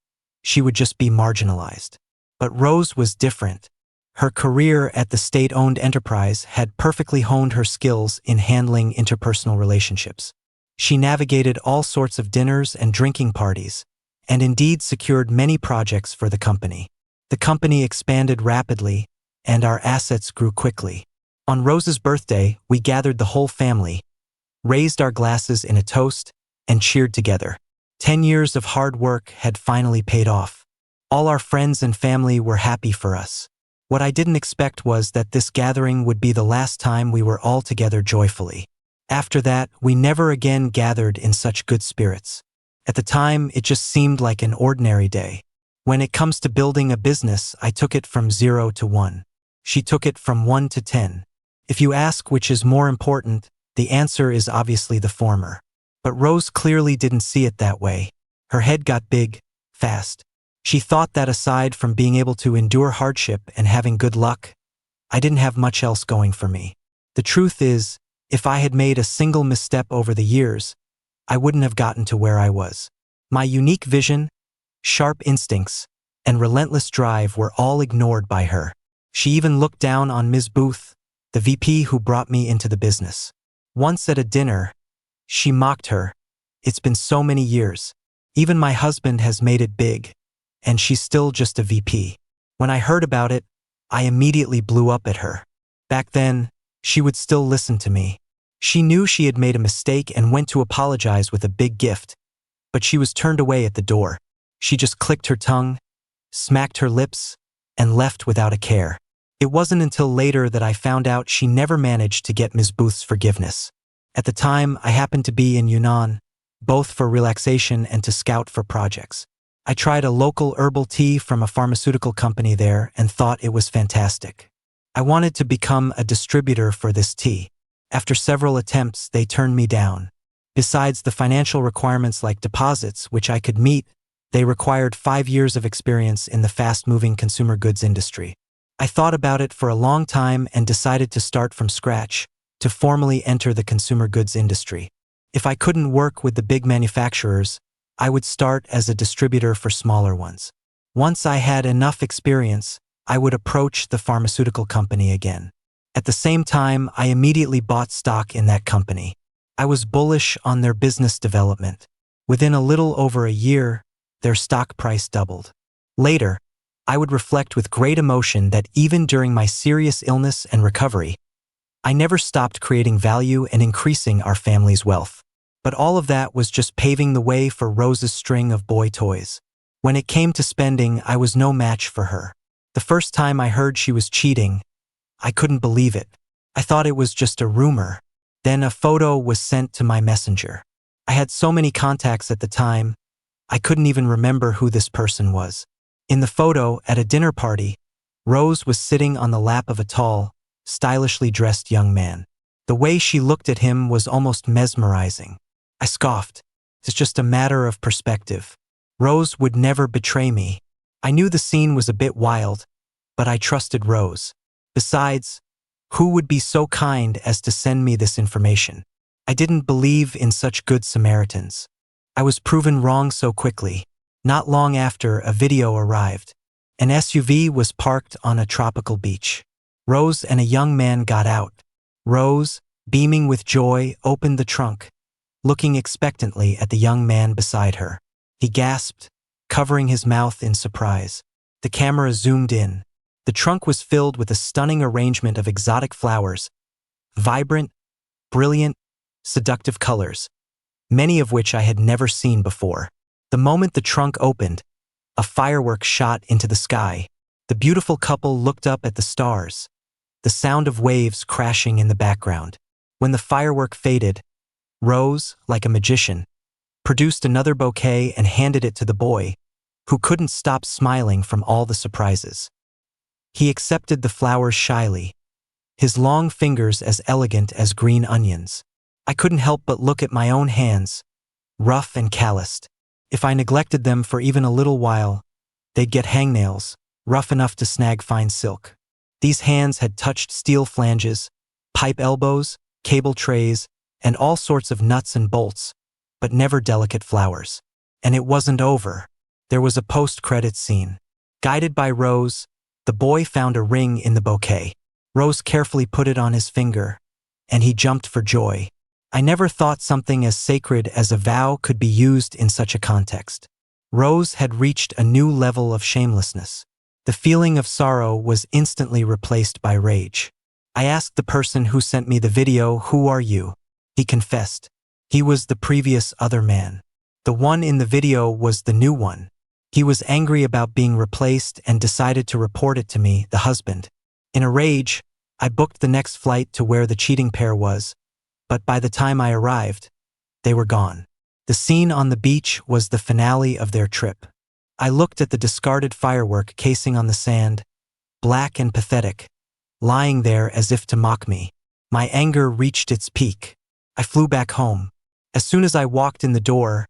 she would just be marginalized. But Rose was different. Her career at the state-owned enterprise had perfectly honed her skills in handling interpersonal relationships. She navigated all sorts of dinners and drinking parties, and indeed secured many projects for the company. The company expanded rapidly, and our assets grew quickly. On Rose's birthday, we gathered the whole family, raised our glasses in a toast, and cheered together. 10 years of hard work had finally paid off. All our friends and family were happy for us. What I didn't expect was that this gathering would be the last time we were all together joyfully. After that, we never again gathered in such good spirits. At the time, it just seemed like an ordinary day. When it comes to building a business, I took it from 0 to 1. She took it from 1 to 10. If you ask which is more important, the answer is obviously the former. But Rose clearly didn't see it that way. Her head got big, fast. She thought that aside from being able to endure hardship and having good luck, I didn't have much else going for me. The truth is, if I had made a single misstep over the years, I wouldn't have gotten to where I was. My unique vision, sharp instincts, and relentless drive were all ignored by her. She even looked down on Ms. Booth, the VP who brought me into the business. Once at a dinner, she mocked her. It's been so many years. Even my husband has made it big, and she's still just a VP. When I heard about it, I immediately blew up at her. Back then, she would still listen to me. She knew she had made a mistake and went to apologize with a big gift, but she was turned away at the door. She just clicked her tongue, smacked her lips, and left without a care. It wasn't until later that I found out she never managed to get Ms. Booth's forgiveness. At the time, I happened to be in Yunnan, both for relaxation and to scout for projects. I tried a local herbal tea from a pharmaceutical company there and thought it was fantastic. I wanted to become a distributor for this tea. After several attempts, they turned me down. Besides the financial requirements like deposits, which I could meet, they required 5 years of experience in the fast-moving consumer goods industry. I thought about it for a long time and decided to start from scratch, to formally enter the consumer goods industry. If I couldn't work with the big manufacturers, I would start as a distributor for smaller ones. Once I had enough experience, I would approach the pharmaceutical company again. At the same time, I immediately bought stock in that company. I was bullish on their business development. Within a little over a year, their stock price doubled. Later, I would reflect with great emotion that even during my serious illness and recovery, I never stopped creating value and increasing our family's wealth. But all of that was just paving the way for Rose's string of boy toys. When it came to spending, I was no match for her. The first time I heard she was cheating, I couldn't believe it. I thought it was just a rumor. Then a photo was sent to my messenger. I had so many contacts at the time, I couldn't even remember who this person was. In the photo, at a dinner party, Rose was sitting on the lap of a tall, stylishly dressed young man. The way she looked at him was almost mesmerizing. I scoffed. It's just a matter of perspective. Rose would never betray me. I knew the scene was a bit wild, but I trusted Rose. Besides, who would be so kind as to send me this information? I didn't believe in such good Samaritans. I was proven wrong so quickly. Not long after, a video arrived. An SUV was parked on a tropical beach. Rose and a young man got out. Rose, beaming with joy, opened the trunk, looking expectantly at the young man beside her. He gasped, covering his mouth in surprise. The camera zoomed in. The trunk was filled with a stunning arrangement of exotic flowers, vibrant, brilliant, seductive colors, many of which I had never seen before. The moment the trunk opened, a firework shot into the sky. The beautiful couple looked up at the stars, the sound of waves crashing in the background. When the firework faded, Rose, like a magician, produced another bouquet and handed it to the boy, who couldn't stop smiling from all the surprises. He accepted the flowers shyly, his long fingers as elegant as green onions. I couldn't help but look at my own hands, rough and calloused. If I neglected them for even a little while, they'd get hangnails, rough enough to snag fine silk. These hands had touched steel flanges, pipe elbows, cable trays, and all sorts of nuts and bolts, but never delicate flowers. And it wasn't over. There was a post-credits scene. Guided by Rose, the boy found a ring in the bouquet. Rose carefully put it on his finger, and he jumped for joy. I never thought something as sacred as a vow could be used in such a context. Rose had reached a new level of shamelessness. The feeling of sorrow was instantly replaced by rage. I asked the person who sent me the video, "Who are you?" He confessed. He was the previous other man. The one in the video was the new one. He was angry about being replaced and decided to report it to me, the husband. In a rage, I booked the next flight to where the cheating pair was, but by the time I arrived, they were gone. The scene on the beach was the finale of their trip. I looked at the discarded firework casing on the sand, black and pathetic, lying there as if to mock me. My anger reached its peak. I flew back home. As soon as I walked in the door,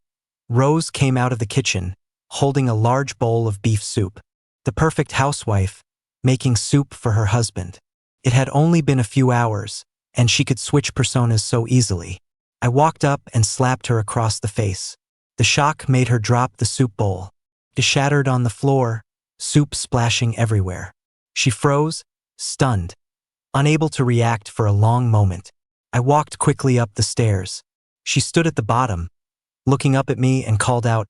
Rose came out of the kitchen, holding a large bowl of beef soup. The perfect housewife, making soup for her husband. It had only been a few hours, and she could switch personas so easily. I walked up and slapped her across the face. The shock made her drop the soup bowl. It shattered on the floor, soup splashing everywhere. She froze, stunned, unable to react for a long moment. I walked quickly up the stairs. She stood at the bottom, looking up at me and called out,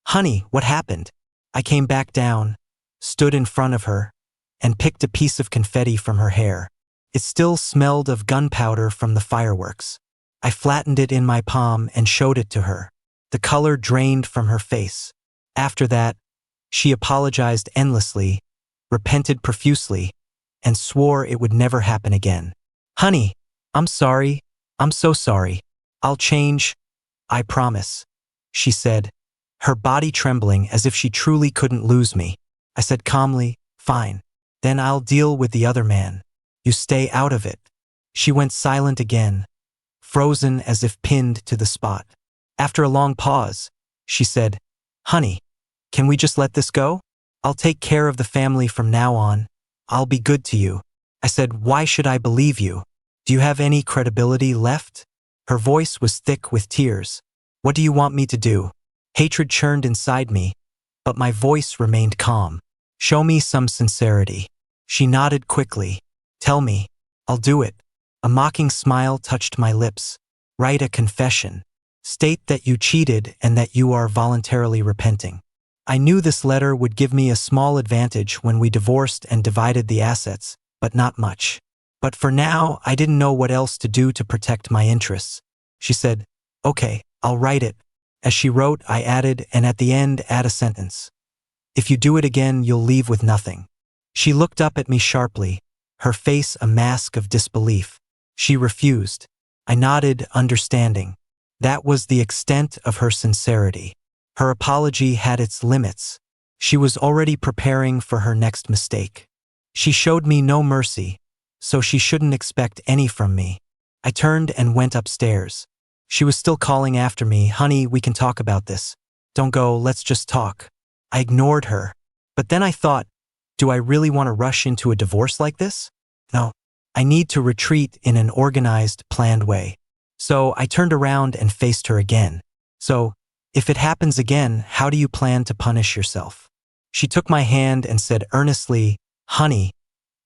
"Honey, what happened?" I came back down, stood in front of her, and picked a piece of confetti from her hair. It still smelled of gunpowder from the fireworks. I flattened it in my palm and showed it to her. The color drained from her face. After that, she apologized endlessly, repented profusely, and swore it would never happen again. "Honey, I'm sorry. I'm so sorry. I'll change. I promise," she said, her body trembling as if she truly couldn't lose me. I said calmly, "Fine. Then I'll deal with the other man. You stay out of it." She went silent again, frozen as if pinned to the spot. After a long pause, she said, "Honey, can we just let this go? I'll take care of the family from now on. I'll be good to you." I said, "Why should I believe you? Do you have any credibility left?" Her voice was thick with tears. "What do you want me to do?" Hatred churned inside me, but my voice remained calm. "Show me some sincerity." She nodded quickly. "Tell me. I'll do it." A mocking smile touched my lips. "Write a confession. State that you cheated and that you are voluntarily repenting." I knew this letter would give me a small advantage when we divorced and divided the assets, but not much. But for now, I didn't know what else to do to protect my interests. She said, "Okay, I'll write it." As she wrote, I added, "And at the end, add a sentence. If you do it again, you'll leave with nothing." She looked up at me sharply, her face a mask of disbelief. She refused. I nodded, understanding. That was the extent of her sincerity. Her apology had its limits. She was already preparing for her next mistake. She showed me no mercy, so she shouldn't expect any from me. I turned and went upstairs. She was still calling after me, "Honey, we can talk about this. Don't go, let's just talk." I ignored her. But then I thought, do I really want to rush into a divorce like this? No. I need to retreat in an organized, planned way. So I turned around and faced her again. "So, if it happens again, how do you plan to punish yourself?" She took my hand and said earnestly, "Honey,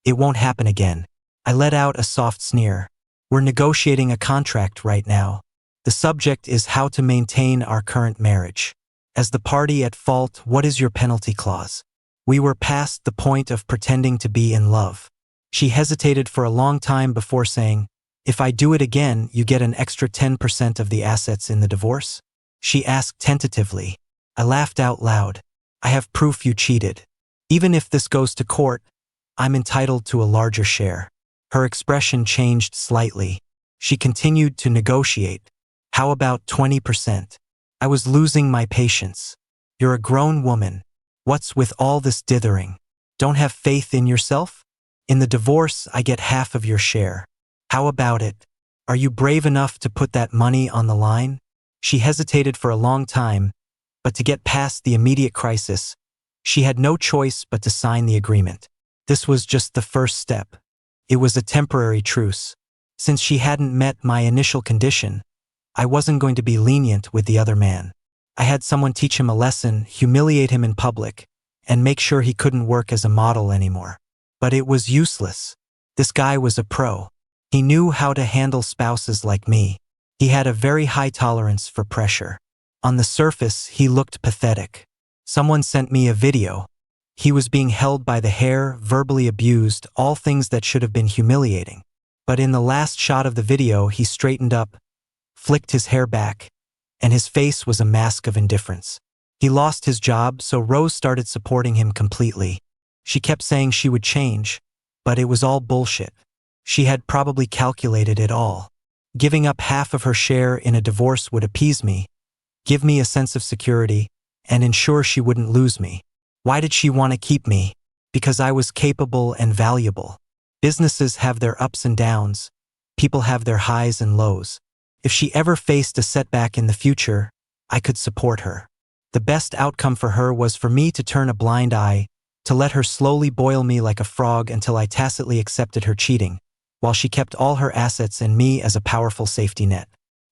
it won't happen again." I let out a soft sneer. "We're negotiating a contract right now. The subject is how to maintain our current marriage. As the party at fault, what is your penalty clause?" We were past the point of pretending to be in love. She hesitated for a long time before saying, "If I do it again, you get an extra 10% of the assets in the divorce?" She asked tentatively. I laughed out loud. "I have proof you cheated. Even if this goes to court, I'm entitled to a larger share." Her expression changed slightly. She continued to negotiate. "How about 20%? I was losing my patience. "You're a grown woman. What's with all this dithering? Don't have faith in yourself? In the divorce, I get half of your share. How about it? Are you brave enough to put that money on the line?" She hesitated for a long time, but to get past the immediate crisis, she had no choice but to sign the agreement. This was just the first step. It was a temporary truce. Since she hadn't met my initial condition, I wasn't going to be lenient with the other man. I had someone teach him a lesson, humiliate him in public, and make sure he couldn't work as a model anymore. But it was useless. This guy was a pro. He knew how to handle spouses like me. He had a very high tolerance for pressure. On the surface, he looked pathetic. Someone sent me a video. He was being held by the hair, verbally abused, all things that should have been humiliating. But in the last shot of the video, he straightened up, flicked his hair back, and his face was a mask of indifference. He lost his job, so Rose started supporting him completely. She kept saying she would change, but it was all bullshit. She had probably calculated it all. Giving up half of her share in a divorce would appease me, give me a sense of security, and ensure she wouldn't lose me. Why did she want to keep me? Because I was capable and valuable. Businesses have their ups and downs. People have their highs and lows. If she ever faced a setback in the future, I could support her. The best outcome for her was for me to turn a blind eye, to let her slowly boil me like a frog until I tacitly accepted her cheating, while she kept all her assets and me as a powerful safety net.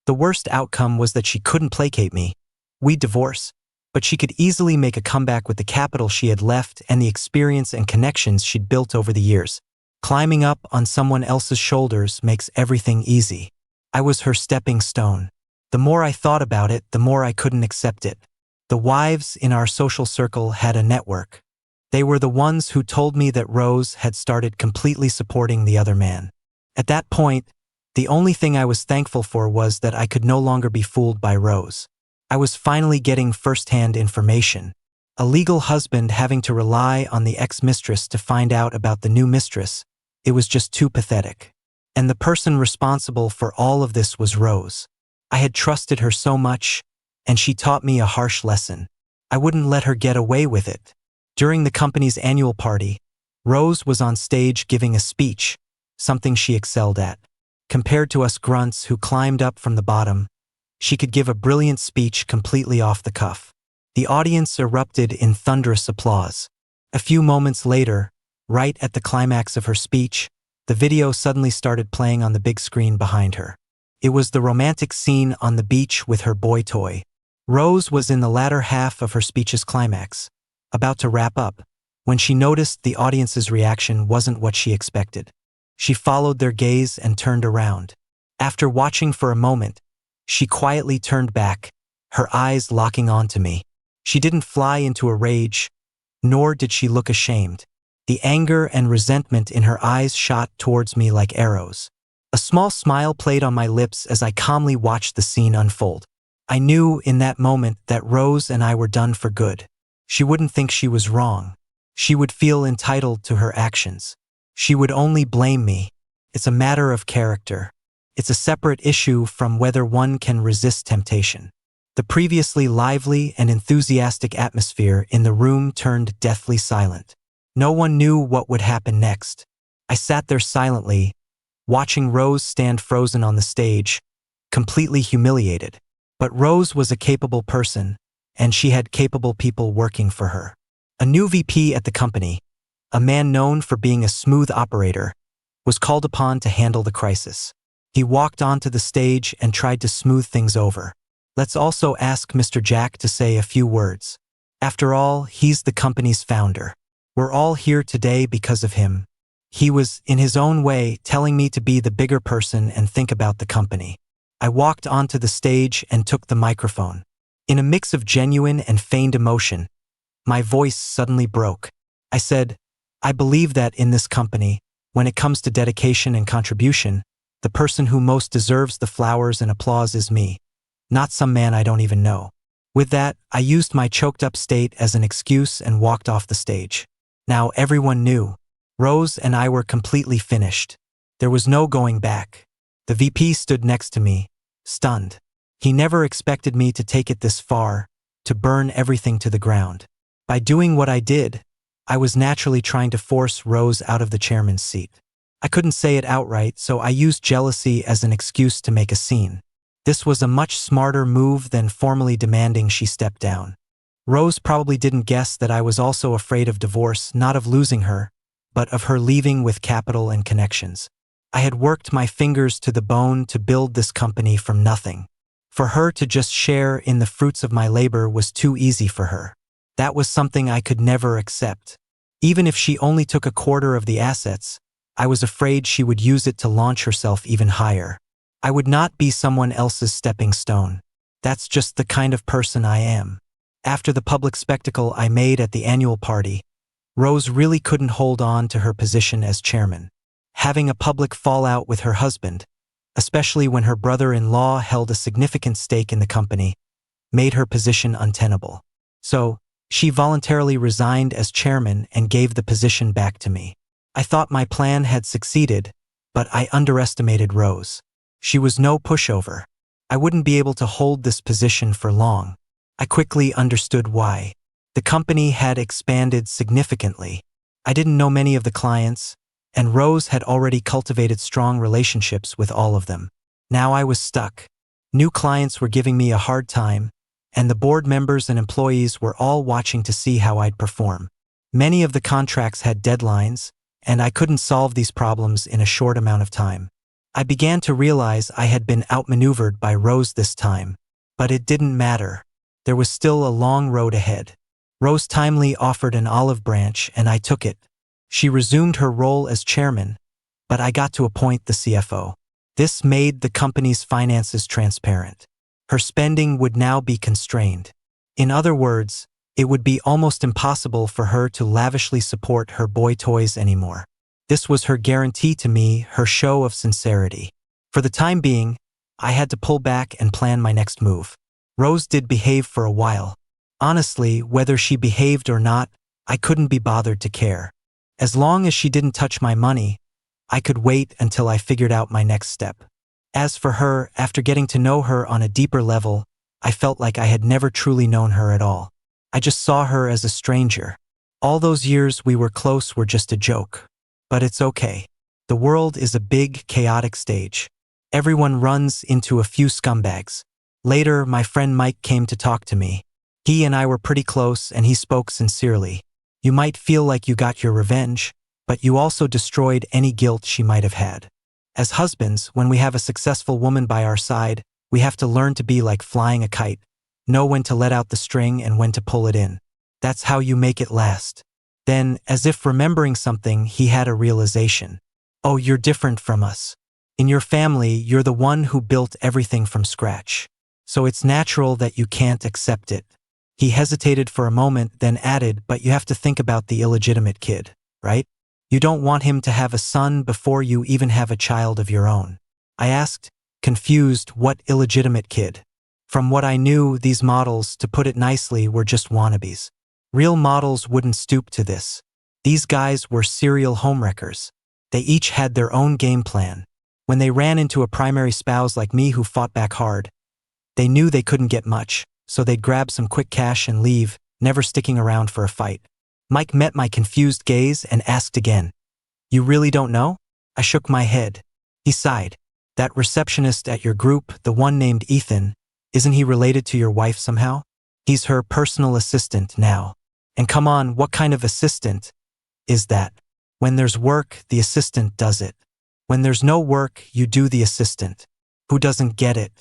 The worst outcome was that she couldn't placate me. We'd divorce, but she could easily make a comeback with the capital she had left and the experience and connections she'd built over the years. Climbing up on someone else's shoulders makes everything easy. I was her stepping stone. The more I thought about it, the more I couldn't accept it. The wives in our social circle had a network. They were the ones who told me that Rose had started completely supporting the other man. At that point, the only thing I was thankful for was that I could no longer be fooled by Rose. I was finally getting first-hand information. A legal husband having to rely on the ex-mistress to find out about the new mistress, it was just too pathetic. And the person responsible for all of this was Rose. I had trusted her so much, and she taught me a harsh lesson. I wouldn't let her get away with it. During the company's annual party, Rose was on stage giving a speech, something she excelled at. Compared to us grunts who climbed up from the bottom, she could give a brilliant speech completely off the cuff. The audience erupted in thunderous applause. A few moments later, right at the climax of her speech, the video suddenly started playing on the big screen behind her. It was the romantic scene on the beach with her boy toy. Rose was in the latter half of her speech's climax, about to wrap up, when she noticed the audience's reaction wasn't what she expected. She followed their gaze and turned around. After watching for a moment, she quietly turned back, her eyes locking onto me. She didn't fly into a rage, nor did she look ashamed. The anger and resentment in her eyes shot towards me like arrows. A small smile played on my lips as I calmly watched the scene unfold. I knew in that moment that Rose and I were done for good. She wouldn't think she was wrong. She would feel entitled to her actions. She would only blame me. It's a matter of character. It's a separate issue from whether one can resist temptation. The previously lively and enthusiastic atmosphere in the room turned deathly silent. No one knew what would happen next. I sat there silently, watching Rose stand frozen on the stage, completely humiliated. But Rose was a capable person, and she had capable people working for her. A new VP at the company, a man known for being a smooth operator, was called upon to handle the crisis. He walked onto the stage and tried to smooth things over. Let's also ask Mr. Jack to say a few words. After all, he's the company's founder. We're all here today because of him. He was, in his own way, telling me to be the bigger person and think about the company. I walked onto the stage and took the microphone. In a mix of genuine and feigned emotion, my voice suddenly broke. I said, I believe that in this company, when it comes to dedication and contribution, the person who most deserves the flowers and applause is me, not some man I don't even know. With that, I used my choked-up state as an excuse and walked off the stage. Now everyone knew. Rose and I were completely finished. There was no going back. The VP stood next to me, stunned. He never expected me to take it this far, to burn everything to the ground. By doing what I did, I was naturally trying to force Rose out of the chairman's seat. I couldn't say it outright, so I used jealousy as an excuse to make a scene. This was a much smarter move than formally demanding she step down. Rose probably didn't guess that I was also afraid of divorce, not of losing her, but of her leaving with capital and connections. I had worked my fingers to the bone to build this company from nothing. For her to just share in the fruits of my labor was too easy for her. That was something I could never accept. Even if she only took a quarter of the assets, I was afraid she would use it to launch herself even higher. I would not be someone else's stepping stone. That's just the kind of person I am. After the public spectacle I made at the annual party, Rose really couldn't hold on to her position as chairman. Having a public fallout with her husband, especially when her brother-in-law held a significant stake in the company, made her position untenable. So, she voluntarily resigned as chairman and gave the position back to me. I thought my plan had succeeded, but I underestimated Rose. She was no pushover. I wouldn't be able to hold this position for long. I quickly understood why. The company had expanded significantly. I didn't know many of the clients, and Rose had already cultivated strong relationships with all of them. Now I was stuck. New clients were giving me a hard time, and the board members and employees were all watching to see how I'd perform. Many of the contracts had deadlines, and I couldn't solve these problems in a short amount of time. I began to realize I had been outmaneuvered by Rose this time, but it didn't matter. There was still a long road ahead. Rose timely offered an olive branch, and I took it. She resumed her role as chairman, but I got to appoint the CFO. This made the company's finances transparent. Her spending would now be constrained. In other words, it would be almost impossible for her to lavishly support her boy toys anymore. This was her guarantee to me, her show of sincerity. For the time being, I had to pull back and plan my next move. Rose did behave for a while. Honestly, whether she behaved or not, I couldn't be bothered to care. As long as she didn't touch my money, I could wait until I figured out my next step. As for her, after getting to know her on a deeper level, I felt like I had never truly known her at all. I just saw her as a stranger. All those years we were close were just a joke. But it's okay. The world is a big, chaotic stage. Everyone runs into a few scumbags. Later, my friend Mike came to talk to me. He and I were pretty close, and he spoke sincerely. You might feel like you got your revenge, but you also destroyed any guilt she might have had. As husbands, when we have a successful woman by our side, we have to learn to be like flying a kite. Know when to let out the string and when to pull it in. That's how you make it last. Then, as if remembering something, he had a realization. Oh, you're different from us. In your family, you're the one who built everything from scratch. So it's natural that you can't accept it. He hesitated for a moment, then added, but you have to think about the illegitimate kid, right? You don't want him to have a son before you even have a child of your own. I asked, confused, what illegitimate kid? From what I knew, these models, to put it nicely, were just wannabes. Real models wouldn't stoop to this. These guys were serial homewreckers. They each had their own game plan. When they ran into a primary spouse like me who fought back hard, they knew they couldn't get much, so they'd grab some quick cash and leave, never sticking around for a fight. Mike met my confused gaze and asked again, "You really don't know?" I shook my head. He sighed. "That receptionist at your group, the one named Ethan, isn't he related to your wife somehow? He's her personal assistant now. And come on, what kind of assistant is that? When there's work, the assistant does it. When there's no work, you do the assistant. Who doesn't get it?"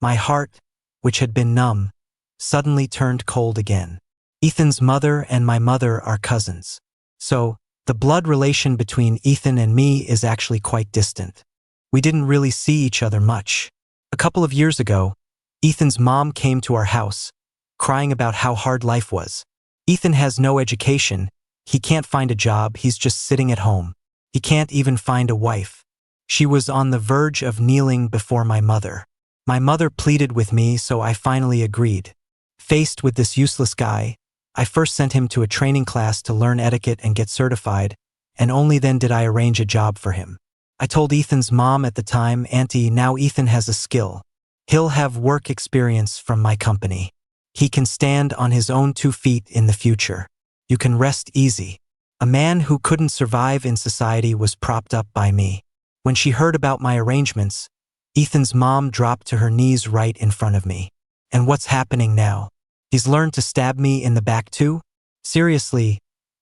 My heart, which had been numb, suddenly turned cold again. Ethan's mother and my mother are cousins. So, the blood relation between Ethan and me is actually quite distant. We didn't really see each other much. A couple of years ago, Ethan's mom came to our house, crying about how hard life was. Ethan has no education, he can't find a job, he's just sitting at home. He can't even find a wife. She was on the verge of kneeling before my mother. My mother pleaded with me, so I finally agreed. Faced with this useless guy, I first sent him to a training class to learn etiquette and get certified, and only then did I arrange a job for him. I told Ethan's mom at the time, "Auntie, now Ethan has a skill. He'll have work experience from my company. He can stand on his own 2 feet in the future. You can rest easy." A man who couldn't survive in society was propped up by me. When she heard about my arrangements, Ethan's mom dropped to her knees right in front of me. And what's happening now? He's learned to stab me in the back too? Seriously,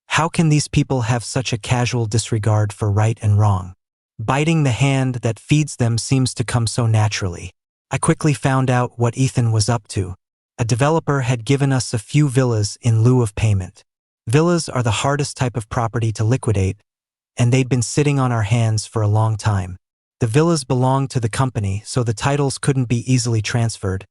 how can these people have such a casual disregard for right and wrong? Biting the hand that feeds them seems to come so naturally. I quickly found out what Ethan was up to. A developer had given us a few villas in lieu of payment. Villas are the hardest type of property to liquidate, and they'd been sitting on our hands for a long time. The villas belonged to the company, so the titles couldn't be easily transferred,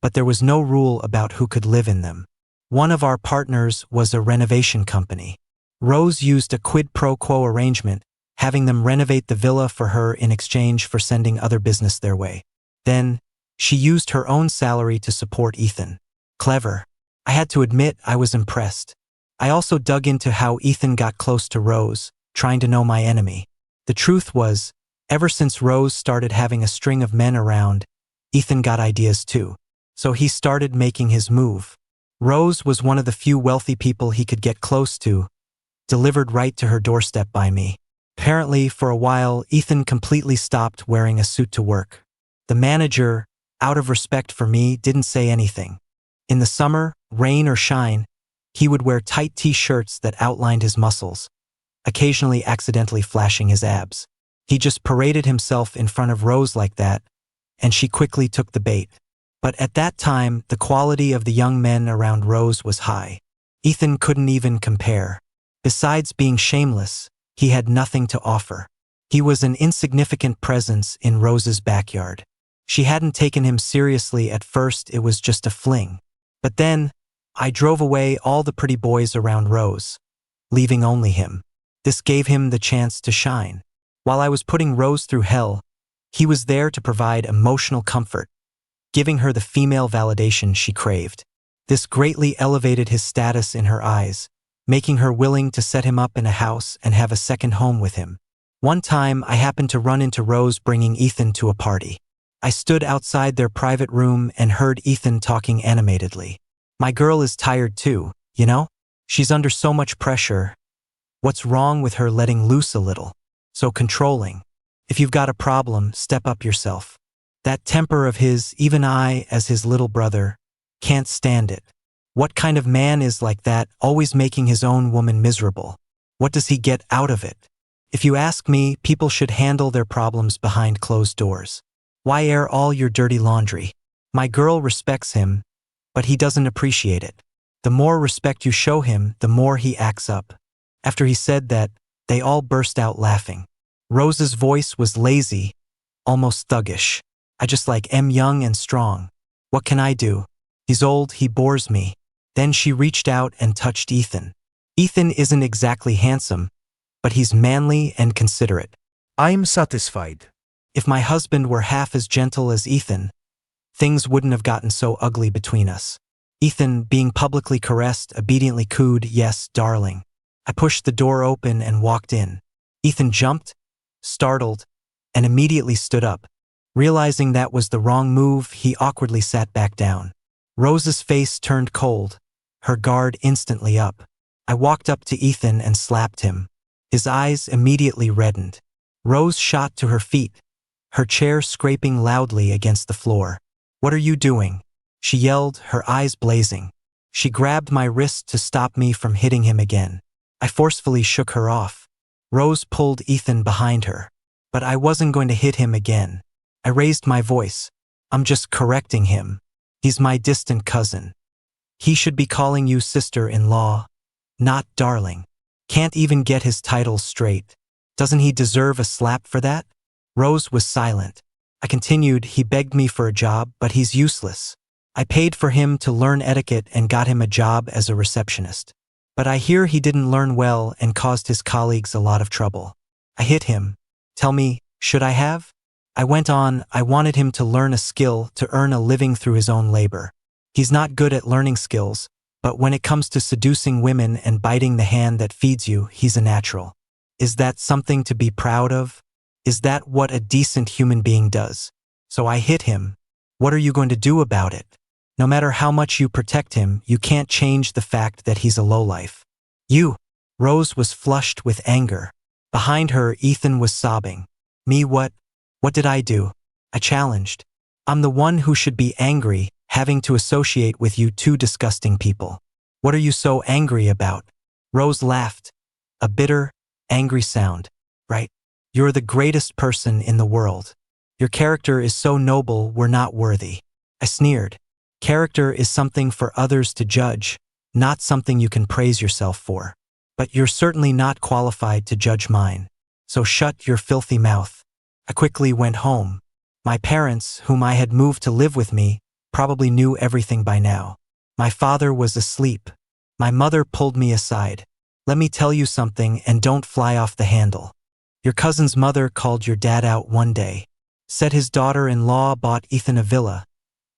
but there was no rule about who could live in them. One of our partners was a renovation company. Rose used a quid pro quo arrangement, having them renovate the villa for her in exchange for sending other business their way. Then, she used her own salary to support Ethan. Clever. I had to admit I was impressed. I also dug into how Ethan got close to Rose, trying to know my enemy. The truth was, ever since Rose started having a string of men around, Ethan got ideas too. So he started making his move. Rose was one of the few wealthy people he could get close to, delivered right to her doorstep by me. Apparently, for a while, Ethan completely stopped wearing a suit to work. The manager, out of respect for me, didn't say anything. In the summer, rain or shine, he would wear tight t-shirts that outlined his muscles, occasionally accidentally flashing his abs. He just paraded himself in front of Rose like that, and she quickly took the bait. But at that time, the quality of the young men around Rose was high. Ethan couldn't even compare. Besides being shameless, he had nothing to offer. He was an insignificant presence in Rose's backyard. She hadn't taken him seriously at first, it was just a fling. But then, I drove away all the pretty boys around Rose, leaving only him. This gave him the chance to shine. While I was putting Rose through hell, he was there to provide emotional comfort, giving her the female validation she craved. This greatly elevated his status in her eyes, making her willing to set him up in a house and have a second home with him. One time, I happened to run into Rose bringing Ethan to a party. I stood outside their private room and heard Ethan talking animatedly. My girl is tired too, you know? She's under so much pressure. What's wrong with her letting loose a little? So controlling. If you've got a problem, step up yourself. That temper of his, even I, as his little brother, can't stand it. What kind of man is like that, always making his own woman miserable? What does he get out of it? If you ask me, people should handle their problems behind closed doors. Why air all your dirty laundry? My girl respects him, but he doesn't appreciate it. The more respect you show him, the more he acts up. After he said that, they all burst out laughing. Rose's voice was lazy, almost thuggish. I just like am young and strong. What can I do? He's old, he bores me. Then she reached out and touched Ethan. Ethan isn't exactly handsome, but he's manly and considerate. I'm satisfied. If my husband were half as gentle as Ethan, things wouldn't have gotten so ugly between us. Ethan, being publicly caressed, obediently cooed, "Yes, darling." I pushed the door open and walked in. Ethan jumped, startled, and immediately stood up. Realizing that was the wrong move, he awkwardly sat back down. Rose's face turned cold, her guard instantly up. I walked up to Ethan and slapped him. His eyes immediately reddened. Rose shot to her feet, her chair scraping loudly against the floor. "What are you doing?" she yelled, her eyes blazing. She grabbed my wrist to stop me from hitting him again. I forcefully shook her off. Rose pulled Ethan behind her. But I wasn't going to hit him again. I raised my voice. "I'm just correcting him. He's my distant cousin. He should be calling you sister-in-law, not darling. Can't even get his titles straight. Doesn't he deserve a slap for that?" Rose was silent. I continued, "He begged me for a job, but he's useless. I paid for him to learn etiquette and got him a job as a receptionist. But I hear he didn't learn well and caused his colleagues a lot of trouble. I hit him. Tell me, should I have?" I went on, "I wanted him to learn a skill to earn a living through his own labor. He's not good at learning skills, but when it comes to seducing women and biting the hand that feeds you, he's a natural. Is that something to be proud of? Is that what a decent human being does?" So I hit him. What are you going to do about it? No matter how much you protect him, you can't change the fact that he's a lowlife. You. Rose was flushed with anger. Behind her, Ethan was sobbing. Me what? What did I do? I challenged. I'm the one who should be angry, having to associate with you two disgusting people. What are you so angry about? Rose laughed. A bitter, angry sound. Right? You're the greatest person in the world. Your character is so noble, we're not worthy. I sneered. Character is something for others to judge, not something you can praise yourself for. But you're certainly not qualified to judge mine. So shut your filthy mouth. I quickly went home. My parents, whom I had moved to live with me, probably knew everything by now. My father was asleep. My mother pulled me aside. "Let me tell you something and don't fly off the handle. Your cousin's mother called your dad out one day. Said his daughter-in-law bought Ethan a villa,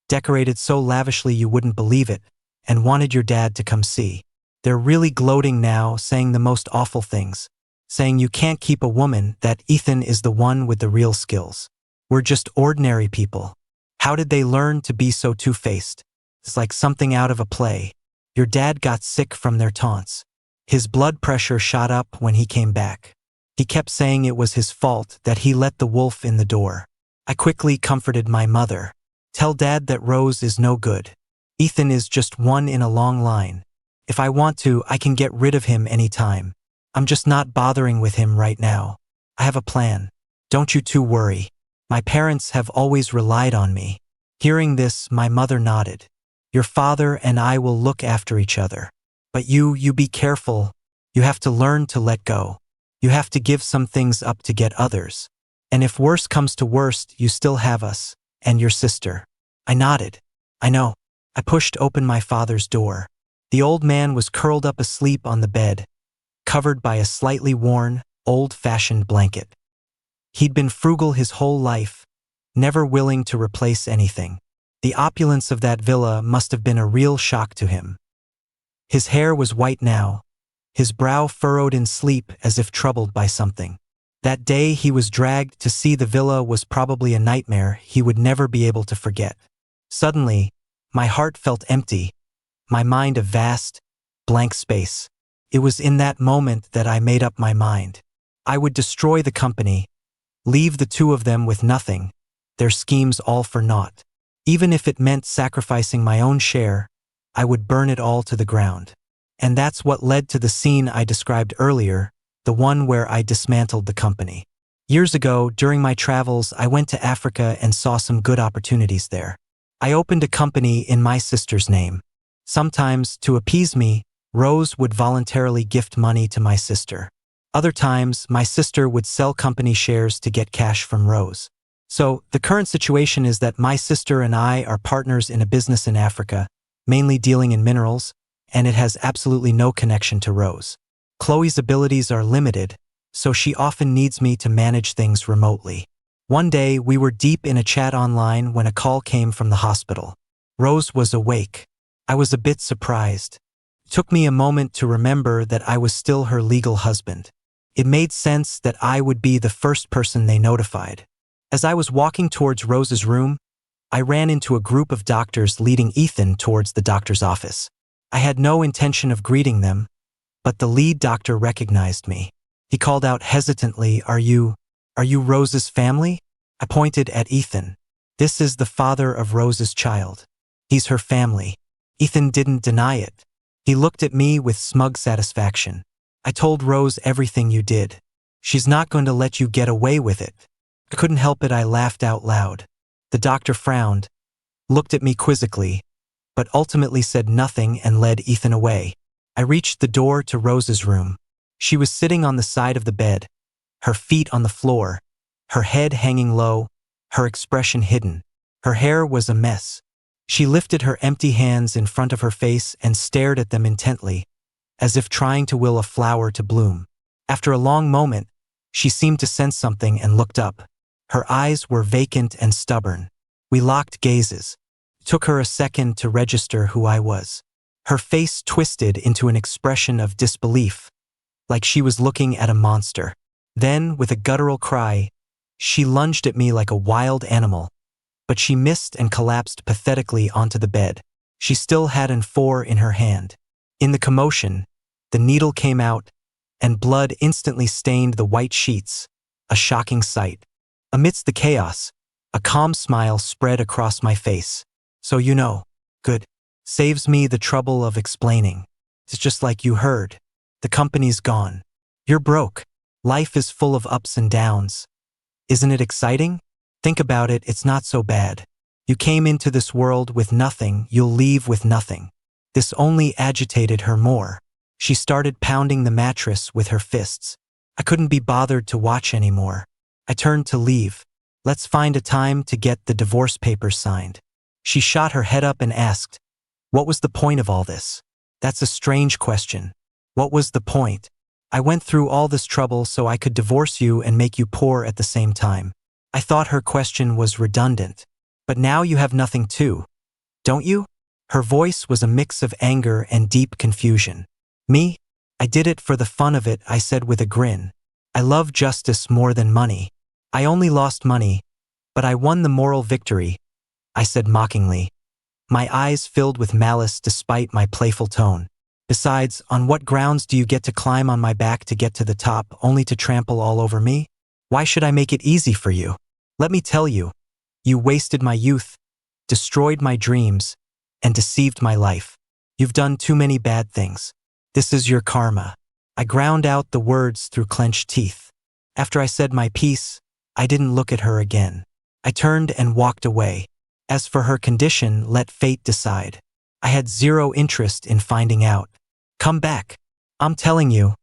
decorated so lavishly you wouldn't believe it, and wanted your dad to come see. They're really gloating now, saying the most awful things. Saying you can't keep a woman, that Ethan is the one with the real skills. We're just ordinary people. How did they learn to be so two-faced? It's like something out of a play. Your dad got sick from their taunts. His blood pressure shot up when he came back. He kept saying it was his fault, that he let the wolf in the door. I quickly comforted my mother. Tell Dad that Rose is no good. Ethan is just one in a long line. If I want to, I can get rid of him anytime. I'm just not bothering with him right now. I have a plan. Don't you two worry. My parents have always relied on me." Hearing this, my mother nodded. "Your father and I will look after each other. But you be careful. You have to learn to let go. You have to give some things up to get others. And if worse comes to worst, you still have us, and your sister." I nodded. "I know." I pushed open my father's door. The old man was curled up asleep on the bed, covered by a slightly worn, old-fashioned blanket. He'd been frugal his whole life, never willing to replace anything. The opulence of that villa must have been a real shock to him. His hair was white now, his brow furrowed in sleep as if troubled by something. That day he was dragged to see the villa was probably a nightmare he would never be able to forget. Suddenly, my heart felt empty, my mind a vast, blank space. It was in that moment that I made up my mind. I would destroy the company, leave the two of them with nothing, their schemes all for naught. Even if it meant sacrificing my own share, I would burn it all to the ground. And that's what led to the scene I described earlier, the one where I dismantled the company. Years ago, during my travels, I went to Africa and saw some good opportunities there. I opened a company in my sister's name. Sometimes, to appease me, Rose would voluntarily gift money to my sister. Other times, my sister would sell company shares to get cash from Rose. So, the current situation is that my sister and I are partners in a business in Africa, mainly dealing in minerals, and it has absolutely no connection to Rose. Chloe's abilities are limited, so she often needs me to manage things remotely. One day, we were deep in a chat online when a call came from the hospital. Rose was awake. I was a bit surprised. It took me a moment to remember that I was still her legal husband. It made sense that I would be the first person they notified. As I was walking towards Rose's room, I ran into a group of doctors leading Ethan towards the doctor's office. I had no intention of greeting them, but the lead doctor recognized me. He called out hesitantly, Are you Rose's family?" I pointed at Ethan. "This is the father of Rose's child. He's her family." Ethan didn't deny it. He looked at me with smug satisfaction. "I told Rose everything you did. She's not going to let you get away with it." I couldn't help it, I laughed out loud. The doctor frowned, looked at me quizzically, but ultimately said nothing and led Ethan away. I reached the door to Rose's room. She was sitting on the side of the bed, her feet on the floor, her head hanging low, her expression hidden. Her hair was a mess. She lifted her empty hands in front of her face and stared at them intently, as if trying to will a flower to bloom. After a long moment, she seemed to sense something and looked up. Her eyes were vacant and stubborn. We locked gazes. It took her a second to register who I was. Her face twisted into an expression of disbelief, like she was looking at a monster. Then, with a guttural cry, she lunged at me like a wild animal, but she missed and collapsed pathetically onto the bed. She still had an 4 in her hand. In the commotion, the needle came out, and blood instantly stained the white sheets, a shocking sight. Amidst the chaos, a calm smile spread across my face. "So you know. Good. Saves me the trouble of explaining. It's just like you heard. The company's gone. You're broke. Life is full of ups and downs. Isn't it exciting? Think about it, it's not so bad. You came into this world with nothing, you'll leave with nothing." This only agitated her more. She started pounding the mattress with her fists. I couldn't be bothered to watch anymore. I turned to leave. "Let's find a time to get the divorce papers signed." She shot her head up and asked, "What was the point of all this?" "That's a strange question. What was the point? I went through all this trouble so I could divorce you and make you poor at the same time." I thought her question was redundant. "But now you have nothing too, don't you?" Her voice was a mix of anger and deep confusion. "Me? I did it for the fun of it," I said with a grin. "I love justice more than money. I only lost money, but I won the moral victory," I said mockingly. My eyes filled with malice despite my playful tone. "Besides, on what grounds do you get to climb on my back to get to the top only to trample all over me? Why should I make it easy for you? Let me tell you, you wasted my youth, destroyed my dreams, and deceived my life. You've done too many bad things. This is your karma. I ground out the words through clenched teeth. After I said my piece, I didn't look at her again. I turned and walked away. As for her condition, let fate decide. I had zero interest in finding out. Come back. I'm telling you,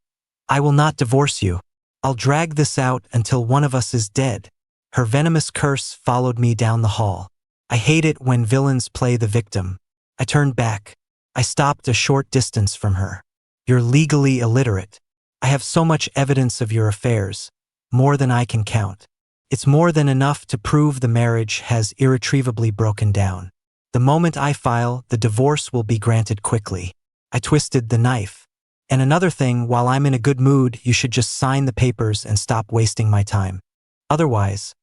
I will not divorce you. I'll drag this out until one of us is dead. Her venomous curse followed me down the hall. I hate it when villains play the victim. I turned back. I stopped a short distance from her. You're legally illiterate. I have so much evidence of your affairs, more than I can count. It's more than enough to prove the marriage has irretrievably broken down. The moment I file, the divorce will be granted quickly. I twisted the knife. And another thing, while I'm in a good mood, you should just sign the papers and stop wasting my time. Otherwise,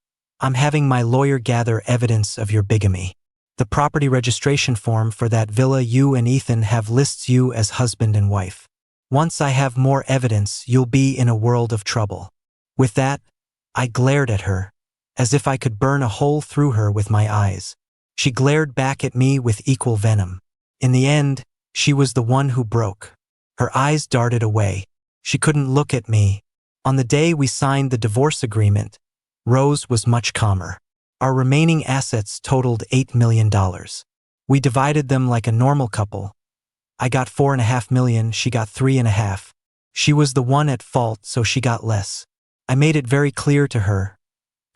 I'm having my lawyer gather evidence of your bigamy. The property registration form for that villa you and Ethan have lists you as husband and wife. Once I have more evidence, you'll be in a world of trouble. With that, I glared at her, as if I could burn a hole through her with my eyes. She glared back at me with equal venom. In the end, she was the one who broke. Her eyes darted away. She couldn't look at me. On the day we signed the divorce agreement, Rose was much calmer. Our remaining assets totaled $8 million. We divided them like a normal couple. I got $4.5 million, she got $3.5 million. She was the one at fault, so she got less. I made it very clear to her.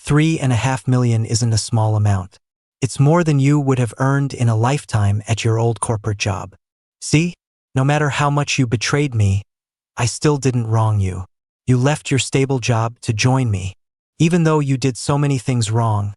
$3.5 million isn't a small amount. It's more than you would have earned in a lifetime at your old corporate job. See? No matter how much you betrayed me, I still didn't wrong you. You left your stable job to join me. Even though you did so many things wrong,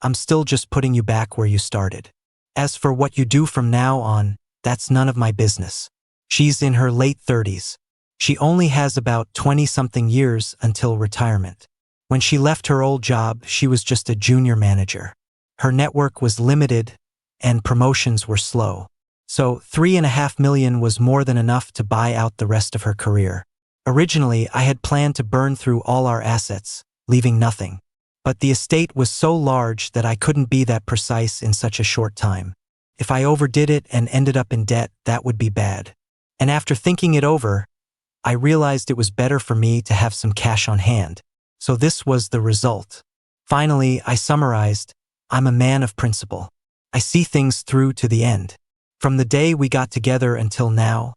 I'm still just putting you back where you started. As for what you do from now on, that's none of my business. She's in her late 30s. She only has about 20-something years until retirement. When she left her old job, she was just a junior manager. Her network was limited, and promotions were slow. So $3.5 million was more than enough to buy out the rest of her career. Originally, I had planned to burn through all our assets, leaving nothing. But the estate was so large that I couldn't be that precise in such a short time. If I overdid it and ended up in debt, that would be bad. And after thinking it over, I realized it was better for me to have some cash on hand. So this was the result. Finally, I summarized, I'm a man of principle. I see things through to the end. From the day we got together until now,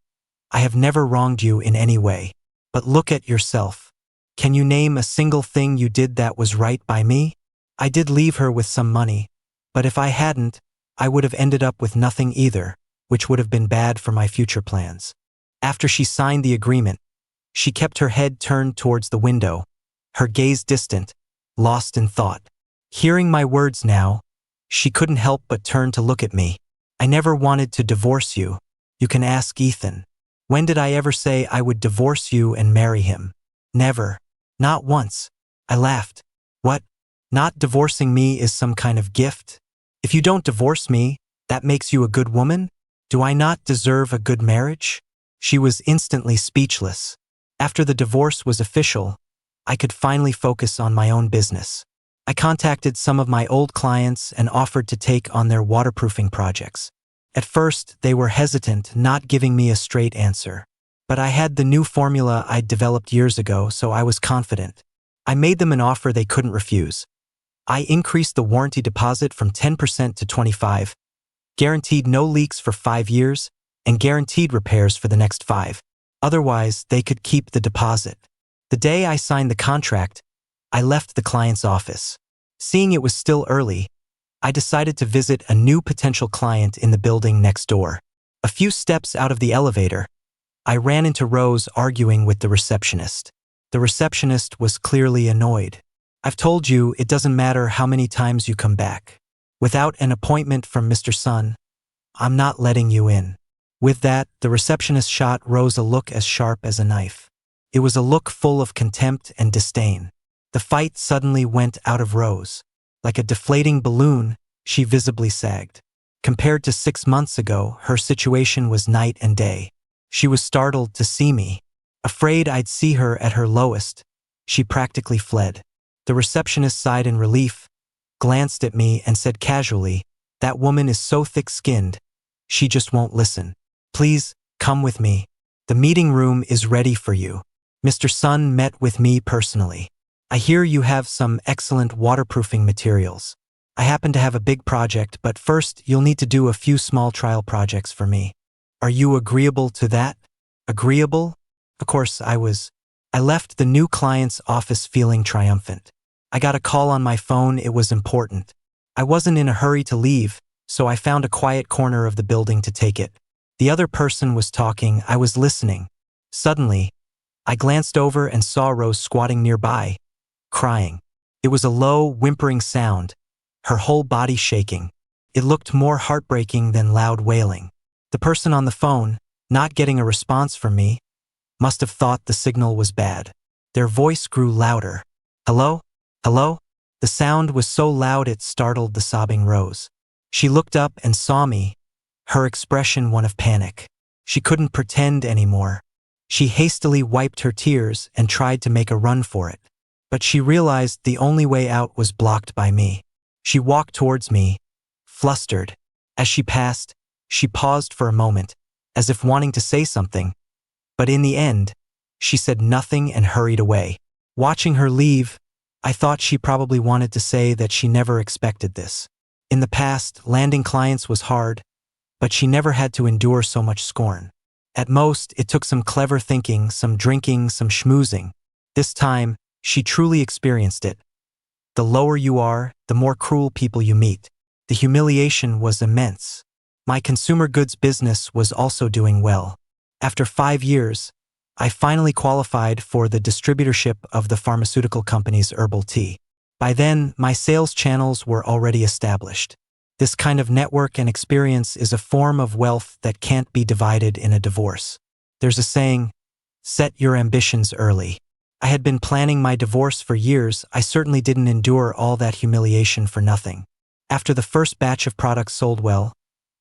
I have never wronged you in any way. But look at yourself. Can you name a single thing you did that was right by me? I did leave her with some money, but if I hadn't, I would have ended up with nothing either, which would have been bad for my future plans. After she signed the agreement, she kept her head turned towards the window, her gaze distant, lost in thought. Hearing my words now, she couldn't help but turn to look at me. I never wanted to divorce you. You can ask Ethan. When did I ever say I would divorce you and marry him? Never. Not once. I laughed. What? Not divorcing me is some kind of gift? If you don't divorce me, that makes you a good woman? Do I not deserve a good marriage? She was instantly speechless. After the divorce was official, I could finally focus on my own business. I contacted some of my old clients and offered to take on their waterproofing projects. At first, they were hesitant, not giving me a straight answer. But I had the new formula I'd developed years ago, so I was confident. I made them an offer they couldn't refuse. I increased the warranty deposit from 10% to 25%, guaranteed no leaks for 5 years, and guaranteed repairs for the next 5. Otherwise, they could keep the deposit. The day I signed the contract, I left the client's office. Seeing it was still early, I decided to visit a new potential client in the building next door. A few steps out of the elevator, I ran into Rose arguing with the receptionist. The receptionist was clearly annoyed. I've told you it doesn't matter how many times you come back. Without an appointment from Mr. Sun, I'm not letting you in. With that, the receptionist shot Rose a look as sharp as a knife. It was a look full of contempt and disdain. The fight suddenly went out of Rose. Like a deflating balloon, she visibly sagged. Compared to 6 months ago, her situation was night and day. She was startled to see me. Afraid I'd see her at her lowest, she practically fled. The receptionist sighed in relief, glanced at me and said casually, "That woman is so thick-skinned. she just won't listen. Please, come with me. The meeting room is ready for you. Mr. Sun met with me personally. I hear you have some excellent waterproofing materials. I happen to have a big project, but first you'll need to do a few small trial projects for me. Are you agreeable to that? Agreeable? Of course I was. I left the new client's office feeling triumphant. I got a call on my phone, it was important. I wasn't in a hurry to leave, so I found a quiet corner of the building to take it. The other person was talking, I was listening. Suddenly, I glanced over and saw Rose squatting nearby, crying. It was a low, whimpering sound, her whole body shaking. It looked more heartbreaking than loud wailing. The person on the phone, not getting a response from me, must have thought the signal was bad. Their voice grew louder. Hello? Hello? The sound was so loud it startled the sobbing Rose. She looked up and saw me, her expression one of panic. She couldn't pretend anymore. She hastily wiped her tears and tried to make a run for it. But she realized the only way out was blocked by me. She walked towards me, flustered. As she passed, she paused for a moment, as if wanting to say something. But in the end, she said nothing and hurried away. Watching her leave, I thought she probably wanted to say that she never expected this. In the past, landing clients was hard, but she never had to endure so much scorn. At most, it took some clever thinking, some drinking, some schmoozing. This time, she truly experienced it. The lower you are, the more cruel people you meet. The humiliation was immense. My consumer goods business was also doing well. After 5 years, I finally qualified for the distributorship of the pharmaceutical company's herbal tea. By then, my sales channels were already established. This kind of network and experience is a form of wealth that can't be divided in a divorce. There's a saying, set your ambitions early. I had been planning my divorce for years. I certainly didn't endure all that humiliation for nothing. After the first batch of products sold well,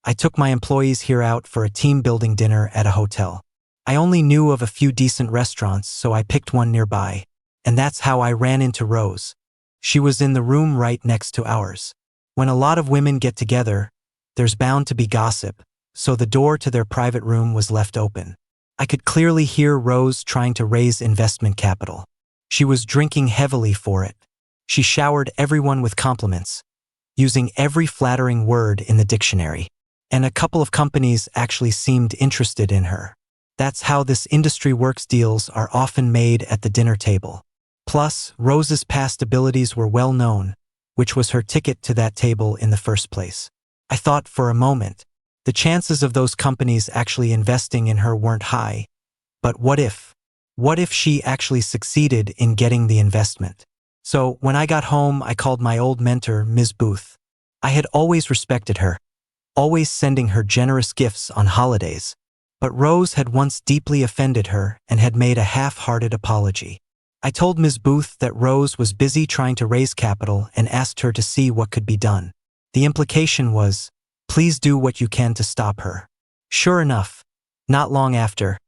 I took my employees here out for a team-building dinner at a hotel. I only knew of a few decent restaurants, so I picked one nearby. And that's how I ran into Rose. She was in the room right next to ours. When a lot of women get together, there's bound to be gossip, so the door to their private room was left open. I could clearly hear Rose trying to raise investment capital. She was drinking heavily for it. She showered everyone with compliments, using every flattering word in the dictionary. And a couple of companies actually seemed interested in her. That's how this industry works. Deals are often made at the dinner table. Plus, Rose's past abilities were well known, which was her ticket to that table in the first place. I thought for a moment, the chances of those companies actually investing in her weren't high. But what if? What if she actually succeeded in getting the investment? So when I got home, I called my old mentor, Ms. Booth. I had always respected her, always sending her generous gifts on holidays. But Rose had once deeply offended her and had made a half-hearted apology. I told Ms. Booth that Rose was busy trying to raise capital and asked her to see what could be done. The implication was, please do what you can to stop her. Sure enough, not long after,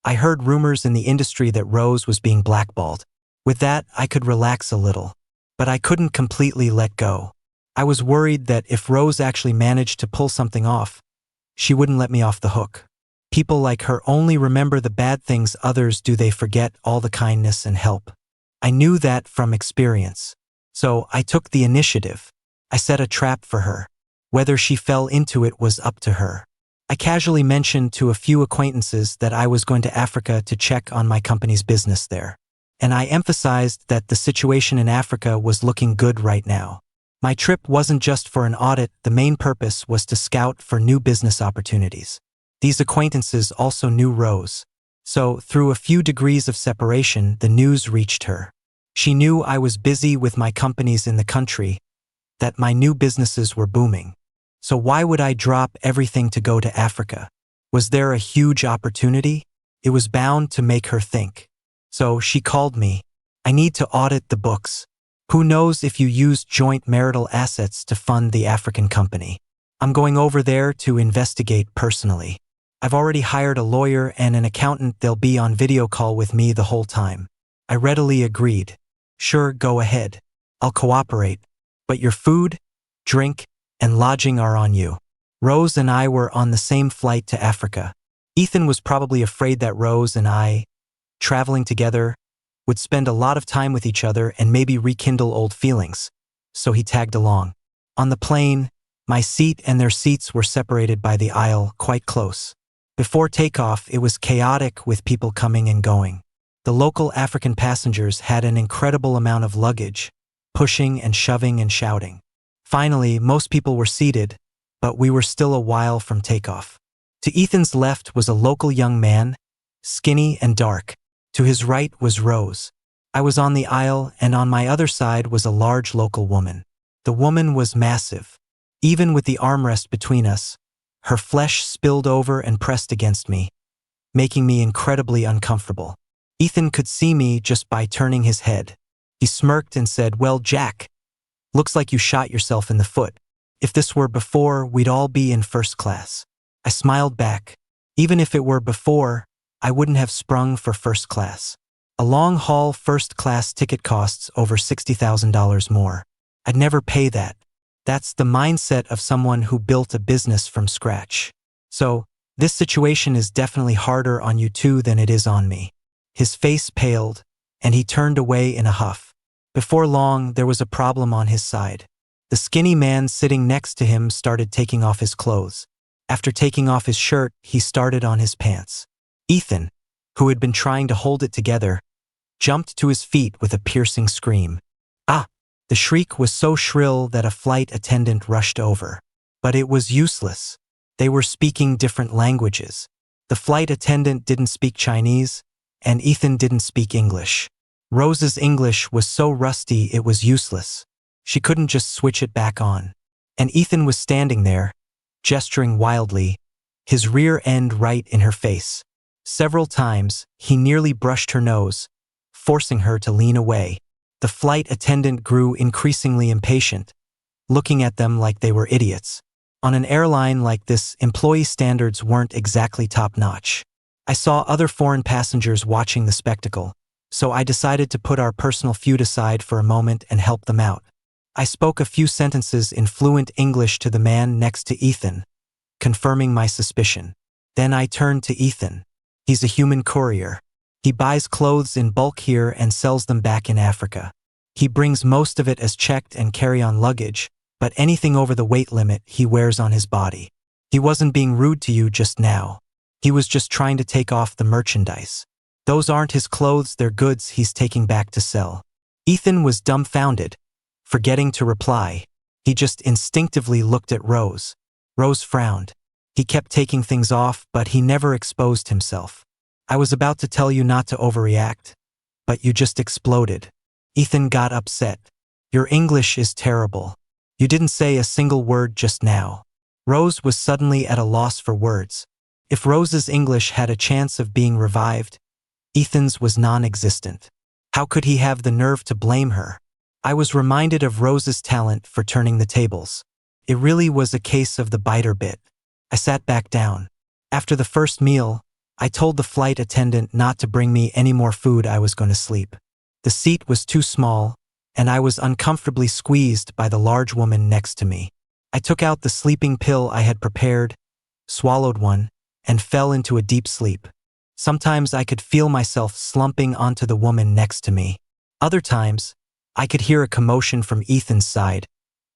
I heard rumors in the industry that Rose was being blackballed. With that, I could relax a little. But I couldn't completely let go. I was worried that if Rose actually managed to pull something off, she wouldn't let me off the hook. People like her only remember the bad things others do, they forget all the kindness and help. I knew that from experience. So I took the initiative. I set a trap for her. Whether she fell into it was up to her. I casually mentioned to a few acquaintances that I was going to Africa to check on my company's business there. And I emphasized that the situation in Africa was looking good right now. My trip wasn't just for an audit, the main purpose was to scout for new business opportunities. These acquaintances also knew Rose. So, through a few degrees of separation, the news reached her. She knew I was busy with my companies in the country, that my new businesses were booming. So why would I drop everything to go to Africa? Was there a huge opportunity? It was bound to make her think. So she called me. I need to audit the books. Who knows if you used joint marital assets to fund the African company? I'm going over there to investigate personally. I've already hired a lawyer and an accountant. They'll be on video call with me the whole time. I readily agreed. Sure, go ahead. I'll cooperate. But your food, drink, and lodging are on you. Rose and I were on the same flight to Africa. Ethan was probably afraid that Rose and I, traveling together, would spend a lot of time with each other and maybe rekindle old feelings, so he tagged along. On the plane, my seat and their seats were separated by the aisle quite close. Before takeoff, it was chaotic with people coming and going. The local African passengers had an incredible amount of luggage, pushing and shoving and shouting. Finally, most people were seated, but we were still a while from takeoff. To Ethan's left was a local young man, skinny and dark. To his right was Rose. I was on the aisle, and on my other side was a large local woman. The woman was massive. Even with the armrest between us, her flesh spilled over and pressed against me, making me incredibly uncomfortable. Ethan could see me just by turning his head. He smirked and said, "Well, Jack, looks like you shot yourself in the foot. If this were before, we'd all be in first class." I smiled back. Even if it were before, I wouldn't have sprung for first class. A long-haul first-class ticket costs over $60,000 more. I'd never pay that. That's the mindset of someone who built a business from scratch. So, this situation is definitely harder on you two than it is on me. His face paled, and he turned away in a huff. Before long, there was a problem on his side. The skinny man sitting next to him started taking off his clothes. After taking off his shirt, he started on his pants. Ethan, who had been trying to hold it together, jumped to his feet with a piercing scream. "Ah!" The shriek was so shrill that a flight attendant rushed over. But it was useless. They were speaking different languages. The flight attendant didn't speak Chinese, and Ethan didn't speak English. Rose's English was so rusty it was useless. She couldn't just switch it back on. And Ethan was standing there, gesturing wildly, his rear end right in her face. Several times, he nearly brushed her nose, forcing her to lean away. The flight attendant grew increasingly impatient, looking at them like they were idiots. On an airline like this, employee standards weren't exactly top-notch. I saw other foreign passengers watching the spectacle, so I decided to put our personal feud aside for a moment and help them out. I spoke a few sentences in fluent English to the man next to Ethan, confirming my suspicion. Then I turned to Ethan. He's a human courier. He buys clothes in bulk here and sells them back in Africa. He brings most of it as checked and carry-on luggage, but anything over the weight limit he wears on his body. He wasn't being rude to you just now. He was just trying to take off the merchandise. Those aren't his clothes, they're goods he's taking back to sell. Ethan was dumbfounded, forgetting to reply. He just instinctively looked at Rose. Rose frowned. He kept taking things off, but he never exposed himself. "I was about to tell you not to overreact, but you just exploded." Ethan got upset. "Your English is terrible. You didn't say a single word just now." Rose was suddenly at a loss for words. If Rose's English had a chance of being revived, Ethan's was non-existent. How could he have the nerve to blame her? I was reminded of Rose's talent for turning the tables. It really was a case of the biter bit. I sat back down. After the first meal, I told the flight attendant not to bring me any more food. I was going to sleep. The seat was too small, and I was uncomfortably squeezed by the large woman next to me. I took out the sleeping pill I had prepared, swallowed one, and fell into a deep sleep. Sometimes I could feel myself slumping onto the woman next to me. Other times, I could hear a commotion from Ethan's side,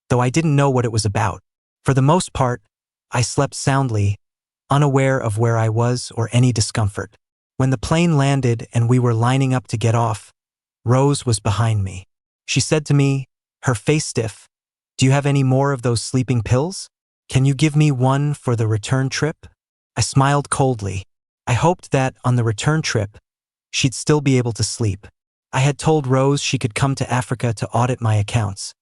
though I didn't know what it was about. For the most part, I slept soundly, unaware of where I was or any discomfort. When the plane landed and we were lining up to get off, Rose was behind me. She said to me, her face stiff, "Do you have any more of those sleeping pills? Can you give me one for the return trip?" I smiled coldly. I hoped that, on the return trip, she'd still be able to sleep. I had told Rose she could come to Africa to audit my accounts,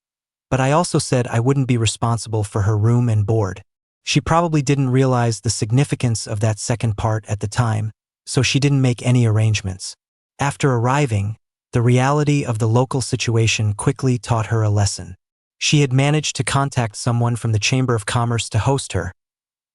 but I also said I wouldn't be responsible for her room and board. She probably didn't realize the significance of that second part at the time, so she didn't make any arrangements. After arriving, the reality of the local situation quickly taught her a lesson. She had managed to contact someone from the Chamber of Commerce to host her,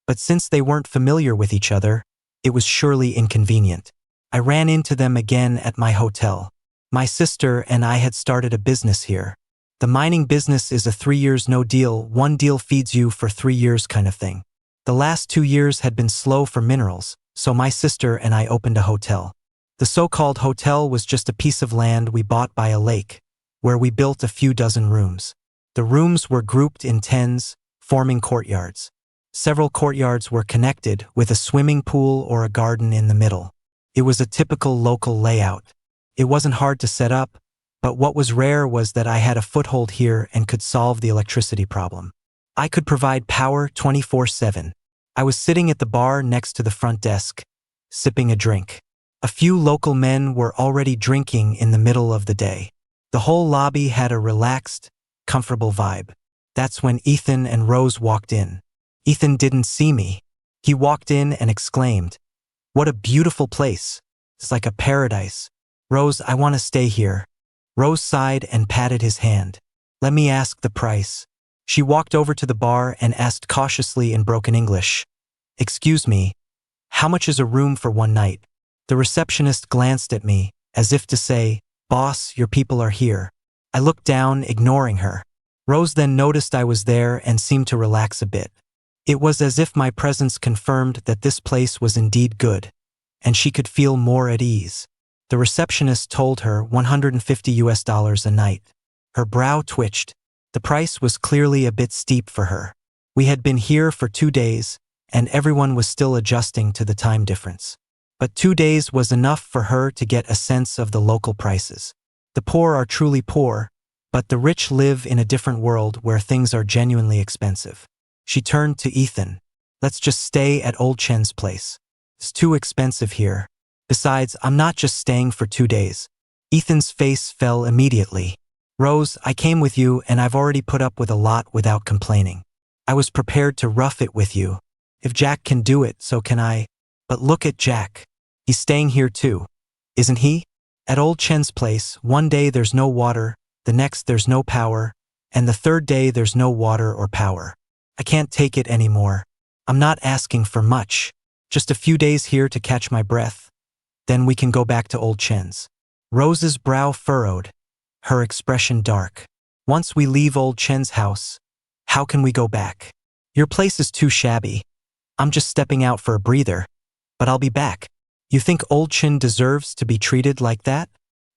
but since they weren't familiar with each other, it was surely inconvenient. I ran into them again at my hotel. My sister and I had started a business here. The mining business is a 3 years no deal, one deal feeds you for 3 years kind of thing. The last 2 years had been slow for minerals, so my sister and I opened a hotel. The so-called hotel was just a piece of land we bought by a lake, where we built a few dozen rooms. The rooms were grouped in tens, forming courtyards. Several courtyards were connected with a swimming pool or a garden in the middle. It was a typical local layout. It wasn't hard to set up, but what was rare was that I had a foothold here and could solve the electricity problem. I could provide power 24/7. I was sitting at the bar next to the front desk, sipping a drink. A few local men were already drinking in the middle of the day. The whole lobby had a relaxed, comfortable vibe. That's when Ethan and Rose walked in. Ethan didn't see me. He walked in and exclaimed, "What a beautiful place. It's like a paradise. Rose, I want to stay here." Rose sighed and patted his hand. "Let me ask the price." She walked over to the bar and asked cautiously in broken English, "Excuse me, how much is a room for one night?" The receptionist glanced at me, as if to say, "Boss, your people are here." I looked down, ignoring her. Rose then noticed I was there and seemed to relax a bit. It was as if my presence confirmed that this place was indeed good, and she could feel more at ease. The receptionist told her $150 a night. Her brow twitched. The price was clearly a bit steep for her. We had been here for 2 days, and everyone was still adjusting to the time difference. But 2 days was enough for her to get a sense of the local prices. The poor are truly poor, but the rich live in a different world where things are genuinely expensive. She turned to Ethan. "Let's just stay at Old Chen's place. It's too expensive here. Besides, I'm not just staying for 2 days. Ethan's face fell immediately. "Rose, I came with you and I've already put up with a lot without complaining. I was prepared to rough it with you. If Jack can do it, so can I. But look at Jack. He's staying here too, isn't he? At Old Chen's place, one day there's no water, the next there's no power, and the third day there's no water or power. I can't take it anymore. I'm not asking for much. Just a few days here to catch my breath. Then we can go back to Old Chen's." Rose's brow furrowed, her expression dark. "Once we leave Old Chen's house, how can we go back? Your place is too shabby. I'm just stepping out for a breather, but I'll be back. You think Old Chen deserves to be treated like that?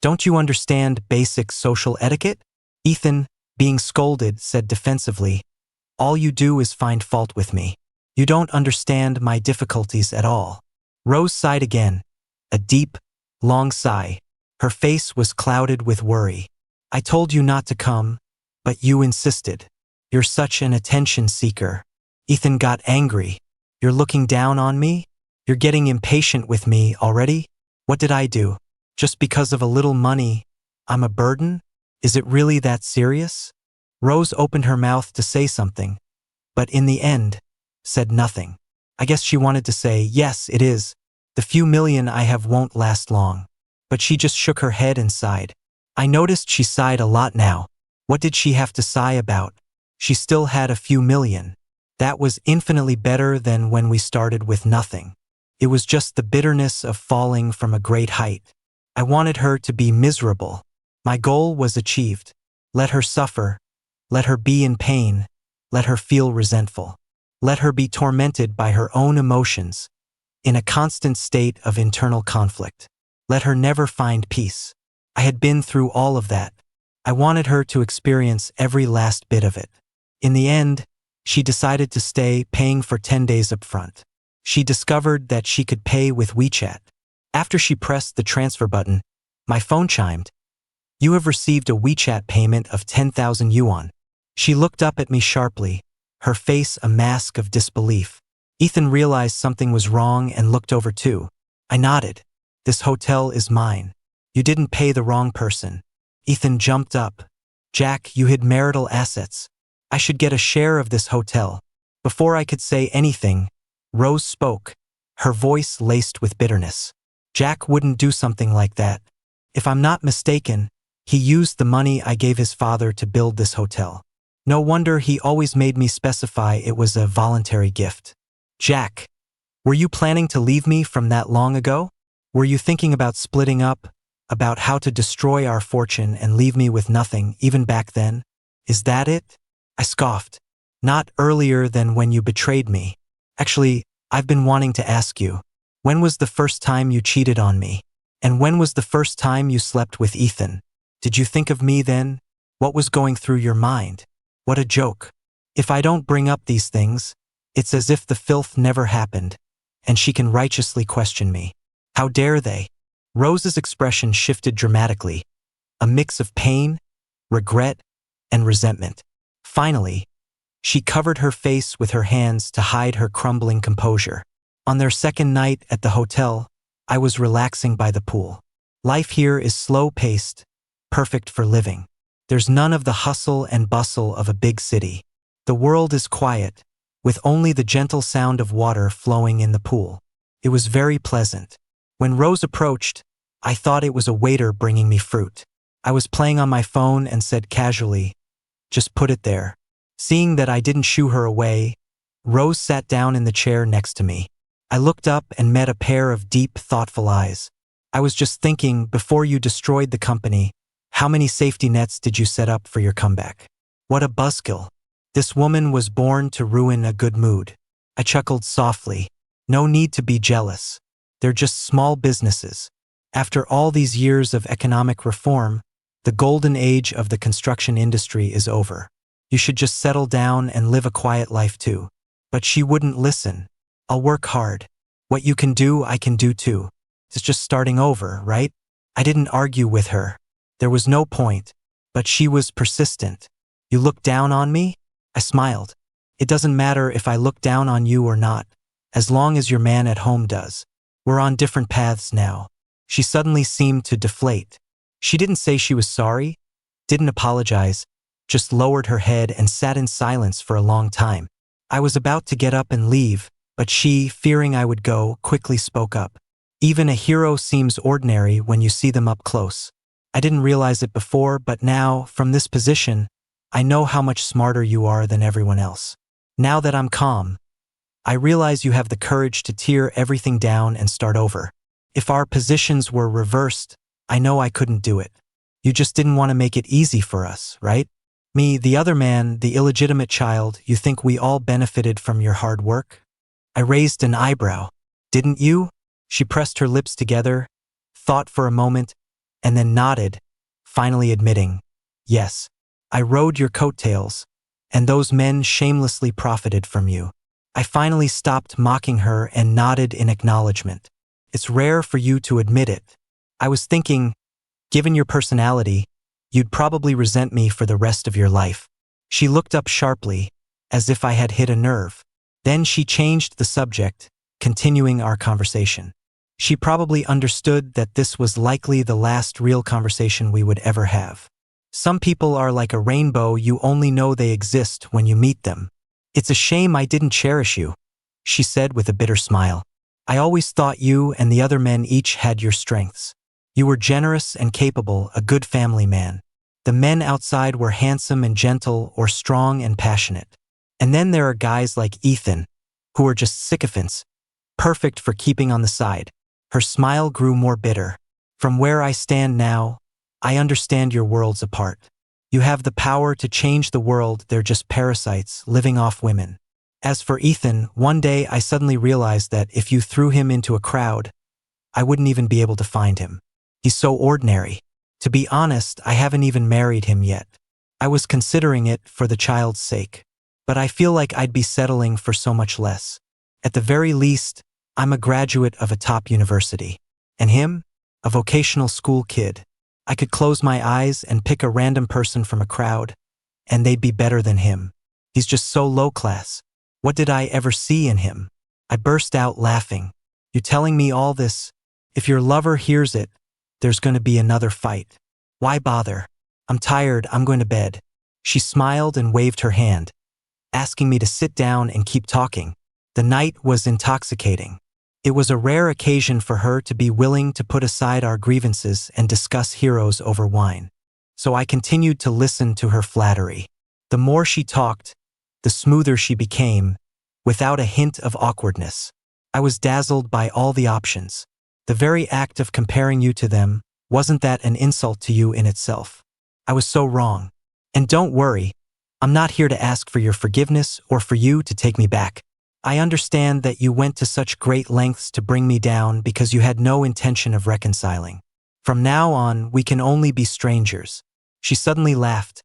Don't you understand basic social etiquette?" Ethan, being scolded, said defensively, "All you do is find fault with me. You don't understand my difficulties at all." Rose sighed again, a deep, long sigh. Her face was clouded with worry. "I told you not to come, but you insisted. You're such an attention seeker." Ethan got angry. "You're looking down on me? You're getting impatient with me already? What did I do? Just because of a little money, I'm a burden? Is it really that serious?" Rose opened her mouth to say something, but in the end, said nothing. I guess she wanted to say, "Yes, it is. The few million I have won't last long." But she just shook her head and sighed. I noticed she sighed a lot now. What did she have to sigh about? She still had a few million. That was infinitely better than when we started with nothing. It was just the bitterness of falling from a great height. I wanted her to be miserable. My goal was achieved. Let her suffer. Let her be in pain. Let her feel resentful. Let her be tormented by her own emotions, in a constant state of internal conflict. Let her never find peace. I had been through all of that. I wanted her to experience every last bit of it. In the end, she decided to stay, paying for 10 days up front. She discovered that she could pay with WeChat. After she pressed the transfer button, my phone chimed. "You have received a WeChat payment of 10,000 yuan. She looked up at me sharply, her face a mask of disbelief. Ethan realized something was wrong and looked over too. I nodded. "This hotel is mine. You didn't pay the wrong person." Ethan jumped up. "Jack, you hid marital assets. I should get a share of this hotel." Before I could say anything, Rose spoke, her voice laced with bitterness. "Jack wouldn't do something like that. If I'm not mistaken, he used the money I gave his father to build this hotel. No wonder he always made me specify it was a voluntary gift." "Jack, were you planning to leave me from that long ago? Were you thinking about splitting up, about how to destroy our fortune and leave me with nothing even back then? Is that it?" I scoffed. "Not earlier than when you betrayed me. Actually, I've been wanting to ask you, when was the first time you cheated on me? And when was the first time you slept with Ethan? Did you think of me then? What was going through your mind? What a joke. If I don't bring up these things, it's as if the filth never happened, and she can righteously question me. How dare they? Rose's expression shifted dramatically, a mix of pain, regret, and resentment. Finally, she covered her face with her hands to hide her crumbling composure. On their second night at the hotel, I was relaxing by the pool. Life here is slow-paced, perfect for living. There's none of the hustle and bustle of a big city. The world is quiet, with only the gentle sound of water flowing in the pool. It was very pleasant. When Rose approached, I thought it was a waiter bringing me fruit. I was playing on my phone and said casually, "Just put it there." Seeing that I didn't shoo her away, Rose sat down in the chair next to me. I looked up and met a pair of deep, thoughtful eyes. "I was just thinking, before you destroyed the company, how many safety nets did you set up for your comeback?" What a buzzkill. This woman was born to ruin a good mood. I chuckled softly. No need to be jealous. They're just small businesses. After all these years of economic reform, the golden age of the construction industry is over. You should just settle down and live a quiet life too. But she wouldn't listen. "I'll work hard. What you can do, I can do too. It's just starting over, right?" I didn't argue with her. There was no point. But she was persistent. "You look down on me?" I smiled. "It doesn't matter if I look down on you or not, as long as your man at home does. We're on different paths now." She suddenly seemed to deflate. She didn't say she was sorry, didn't apologize, just lowered her head and sat in silence for a long time. I was about to get up and leave, but she, fearing I would go, quickly spoke up. "Even a hero seems ordinary when you see them up close. I didn't realize it before, but now, from this position, I know how much smarter you are than everyone else. Now that I'm calm, I realize you have the courage to tear everything down and start over. If our positions were reversed, I know I couldn't do it. You just didn't want to make it easy for us, right? Me, the other man, the illegitimate child, you think we all benefited from your hard work?" I raised an eyebrow. "Didn't you?" She pressed her lips together, thought for a moment, and then nodded, finally admitting, "Yes. I rode your coattails, and those men shamelessly profited from you." I finally stopped mocking her and nodded in acknowledgement. "It's rare for you to admit it. I was thinking, given your personality, you'd probably resent me for the rest of your life." She looked up sharply, as if I had hit a nerve. Then she changed the subject, continuing our conversation. She probably understood that this was likely the last real conversation we would ever have. "Some people are like a rainbow, you only know they exist when you meet them. It's a shame I didn't cherish you," she said with a bitter smile. "I always thought you and the other men each had your strengths. You were generous and capable, a good family man. The men outside were handsome and gentle or strong and passionate. And then there are guys like Ethan, who are just sycophants, perfect for keeping on the side." Her smile grew more bitter. "From where I stand now, I understand your worlds apart. You have the power to change the world, they're just parasites living off women. As for Ethan, one day I suddenly realized that if you threw him into a crowd, I wouldn't even be able to find him. He's so ordinary. To be honest, I haven't even married him yet. I was considering it for the child's sake. But I feel like I'd be settling for so much less. At the very least, I'm a graduate of a top university. And him? A vocational school kid. I could close my eyes and pick a random person from a crowd, and they'd be better than him. He's just so low class. What did I ever see in him?" I burst out laughing. "You telling me all this? If your lover hears it, there's going to be another fight. Why bother? I'm tired, I'm going to bed." She smiled and waved her hand, asking me to sit down and keep talking. The night was intoxicating. It was a rare occasion for her to be willing to put aside our grievances and discuss heroes over wine. So I continued to listen to her flattery. The more she talked, the smoother she became, without a hint of awkwardness. I was dazzled by all the options. The very act of comparing you to them, wasn't that an insult to you in itself? I was so wrong. And don't worry, I'm not here to ask for your forgiveness or for you to take me back. I understand that you went to such great lengths to bring me down because you had no intention of reconciling. From now on, we can only be strangers." She suddenly laughed,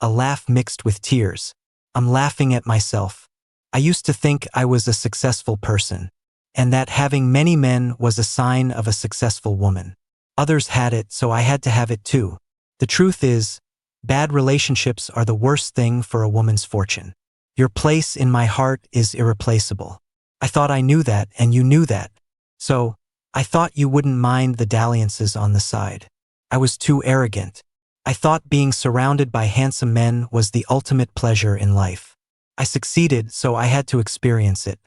a laugh mixed with tears. "I'm laughing at myself. I used to think I was a successful person, and that having many men was a sign of a successful woman. Others had it, so I had to have it too. The truth is, bad relationships are the worst thing for a woman's fortune. Your place in my heart is irreplaceable. I thought I knew that, and you knew that. So, I thought you wouldn't mind the dalliances on the side. I was too arrogant. I thought being surrounded by handsome men was the ultimate pleasure in life. I succeeded, so I had to experience it.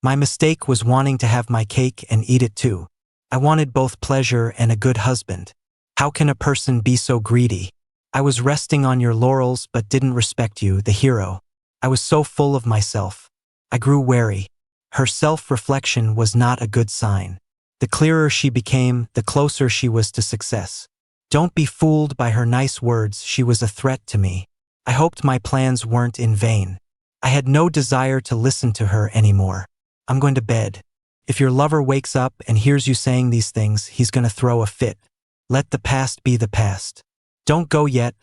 My mistake was wanting to have my cake and eat it too. I wanted both pleasure and a good husband. How can a person be so greedy? I was resting on your laurels but didn't respect you, the hero. I was so full of myself. I grew wary. Her self-reflection was not a good sign. The clearer she became, the closer she was to success. Don't be fooled by her nice words, she was a threat to me. I hoped my plans weren't in vain. I had no desire to listen to her anymore. I'm going to bed. If your lover wakes up and hears you saying these things, he's going to throw a fit. Let the past be the past. Don't go yet,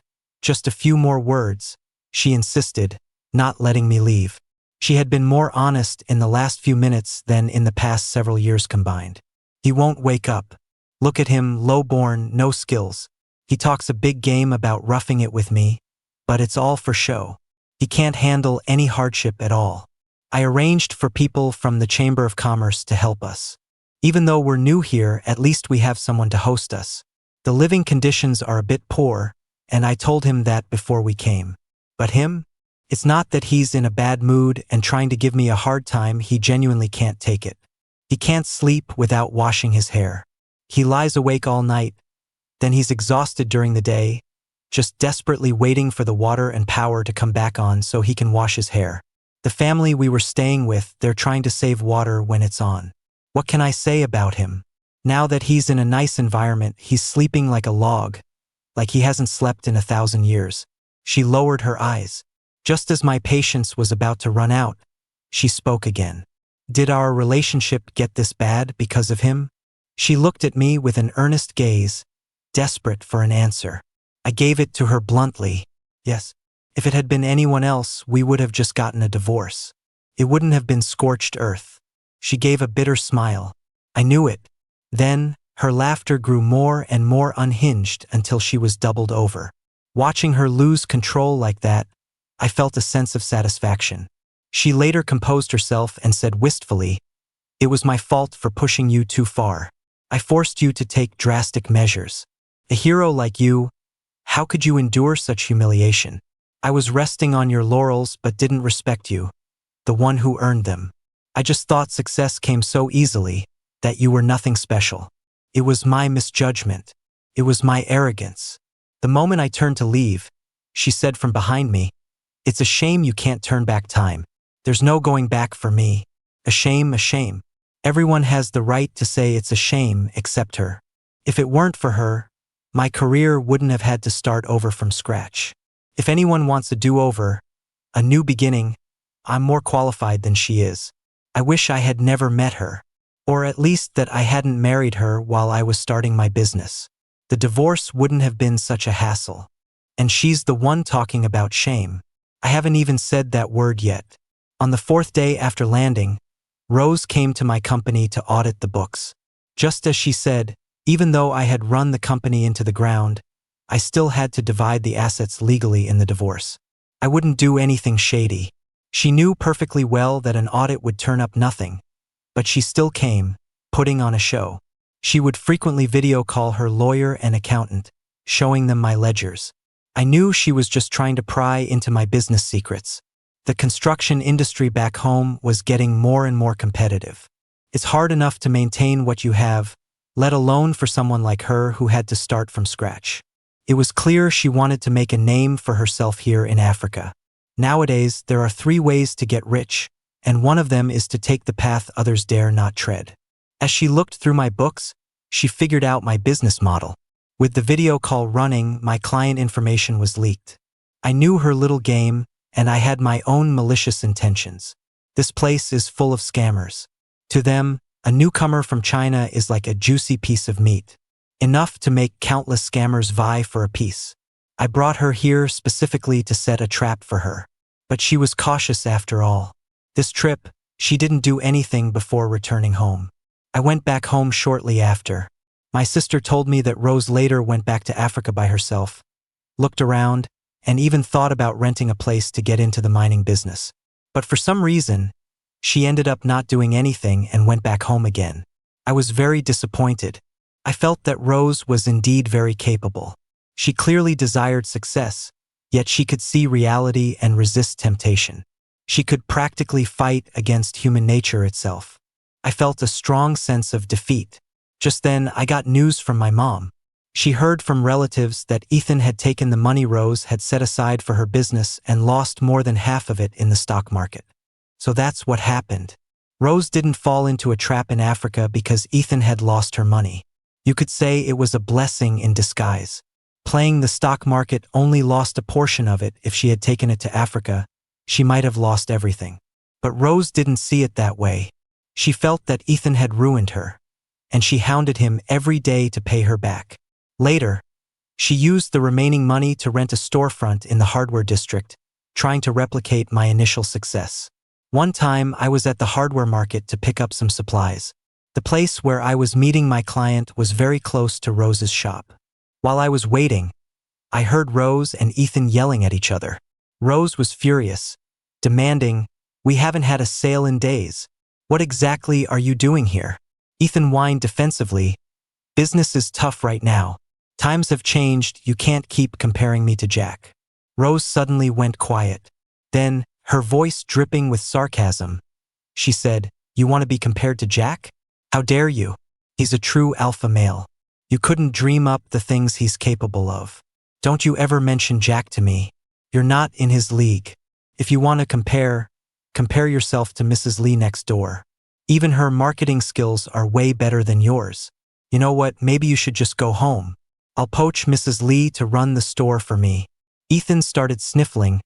just a few more words, she insisted, not letting me leave. She had been more honest in the last few minutes than in the past several years combined. He won't wake up. Look at him, low-born, no skills. He talks a big game about roughing it with me, but it's all for show. He can't handle any hardship at all. I arranged for people from the Chamber of Commerce to help us. Even though we're new here, at least we have someone to host us. The living conditions are a bit poor, and I told him that before we came. But him? It's not that he's in a bad mood and trying to give me a hard time, he genuinely can't take it. He can't sleep without washing his hair. He lies awake all night, then he's exhausted during the day, just desperately waiting for the water and power to come back on so he can wash his hair. The family we were staying with, they're trying to save water when it's on. What can I say about him? Now that he's in a nice environment, he's sleeping like a log, like he hasn't slept in 1,000 years. She lowered her eyes. Just as my patience was about to run out, she spoke again. Did our relationship get this bad because of him? She looked at me with an earnest gaze, desperate for an answer. I gave it to her bluntly. Yes. If it had been anyone else, we would have just gotten a divorce. It wouldn't have been scorched earth. She gave a bitter smile. I knew it. Then, her laughter grew more and more unhinged until she was doubled over. Watching her lose control like that, I felt a sense of satisfaction. She later composed herself and said wistfully, "It was my fault for pushing you too far. I forced you to take drastic measures. A hero like you, how could you endure such humiliation? I was resting on your laurels but didn't respect you, the one who earned them. I just thought success came so easily, that you were nothing special. It was my misjudgment. It was my arrogance." The moment I turned to leave, she said from behind me, "It's a shame you can't turn back time. There's no going back for me. A shame, a shame. Everyone has the right to say it's a shame except her. If it weren't for her, my career wouldn't have had to start over from scratch. If anyone wants a do-over, a new beginning, I'm more qualified than she is. I wish I had never met her, or at least that I hadn't married her while I was starting my business. The divorce wouldn't have been such a hassle. And she's the one talking about shame. I haven't even said that word yet." On the 4th day after landing, Rose came to my company to audit the books. Just as she said, even though I had run the company into the ground, I still had to divide the assets legally in the divorce. I wouldn't do anything shady. She knew perfectly well that an audit would turn up nothing, but she still came, putting on a show. She would frequently video call her lawyer and accountant, showing them my ledgers. I knew she was just trying to pry into my business secrets. The construction industry back home was getting more and more competitive. It's hard enough to maintain what you have, let alone for someone like her who had to start from scratch. It was clear she wanted to make a name for herself here in Africa. Nowadays, there are 3 ways to get rich, and one of them is to take the path others dare not tread. As she looked through my books, she figured out my business model. With the video call running, my client information was leaked. I knew her little game, and I had my own malicious intentions. This place is full of scammers. To them, a newcomer from China is like a juicy piece of meat, enough to make countless scammers vie for a piece. I brought her here specifically to set a trap for her. But she was cautious after all. This trip, she didn't do anything before returning home. I went back home shortly after. My sister told me that Rose later went back to Africa by herself, looked around, and even thought about renting a place to get into the mining business. But for some reason, she ended up not doing anything and went back home again. I was very disappointed. I felt that Rose was indeed very capable. She clearly desired success, yet she could see reality and resist temptation. She could practically fight against human nature itself. I felt a strong sense of defeat. Just then, I got news from my mom. She heard from relatives that Ethan had taken the money Rose had set aside for her business and lost more than half of it in the stock market. So that's what happened. Rose didn't fall into a trap in Africa because Ethan had lost her money. You could say it was a blessing in disguise. Playing the stock market only lost a portion of it. If she had taken it to Africa, she might have lost everything. But Rose didn't see it that way. She felt that Ethan had ruined her, and she hounded him every day to pay her back. Later, she used the remaining money to rent a storefront in the hardware district, trying to replicate my initial success. One time, I was at the hardware market to pick up some supplies. The place where I was meeting my client was very close to Rose's shop. While I was waiting, I heard Rose and Ethan yelling at each other. Rose was furious, demanding, "We haven't had a sale in days. What exactly are you doing here?" Ethan whined defensively, "Business is tough right now. Times have changed, you can't keep comparing me to Jack." Rose suddenly went quiet. Then, her voice dripping with sarcasm, she said, "You want to be compared to Jack? How dare you? He's a true alpha male. You couldn't dream up the things he's capable of. Don't you ever mention Jack to me. You're not in his league. If you want to compare yourself to Mrs. Lee next door. Even her marketing skills are way better than yours. You know what, maybe you should just go home. I'll poach Mrs. Lee to run the store for me." Ethan started sniffling,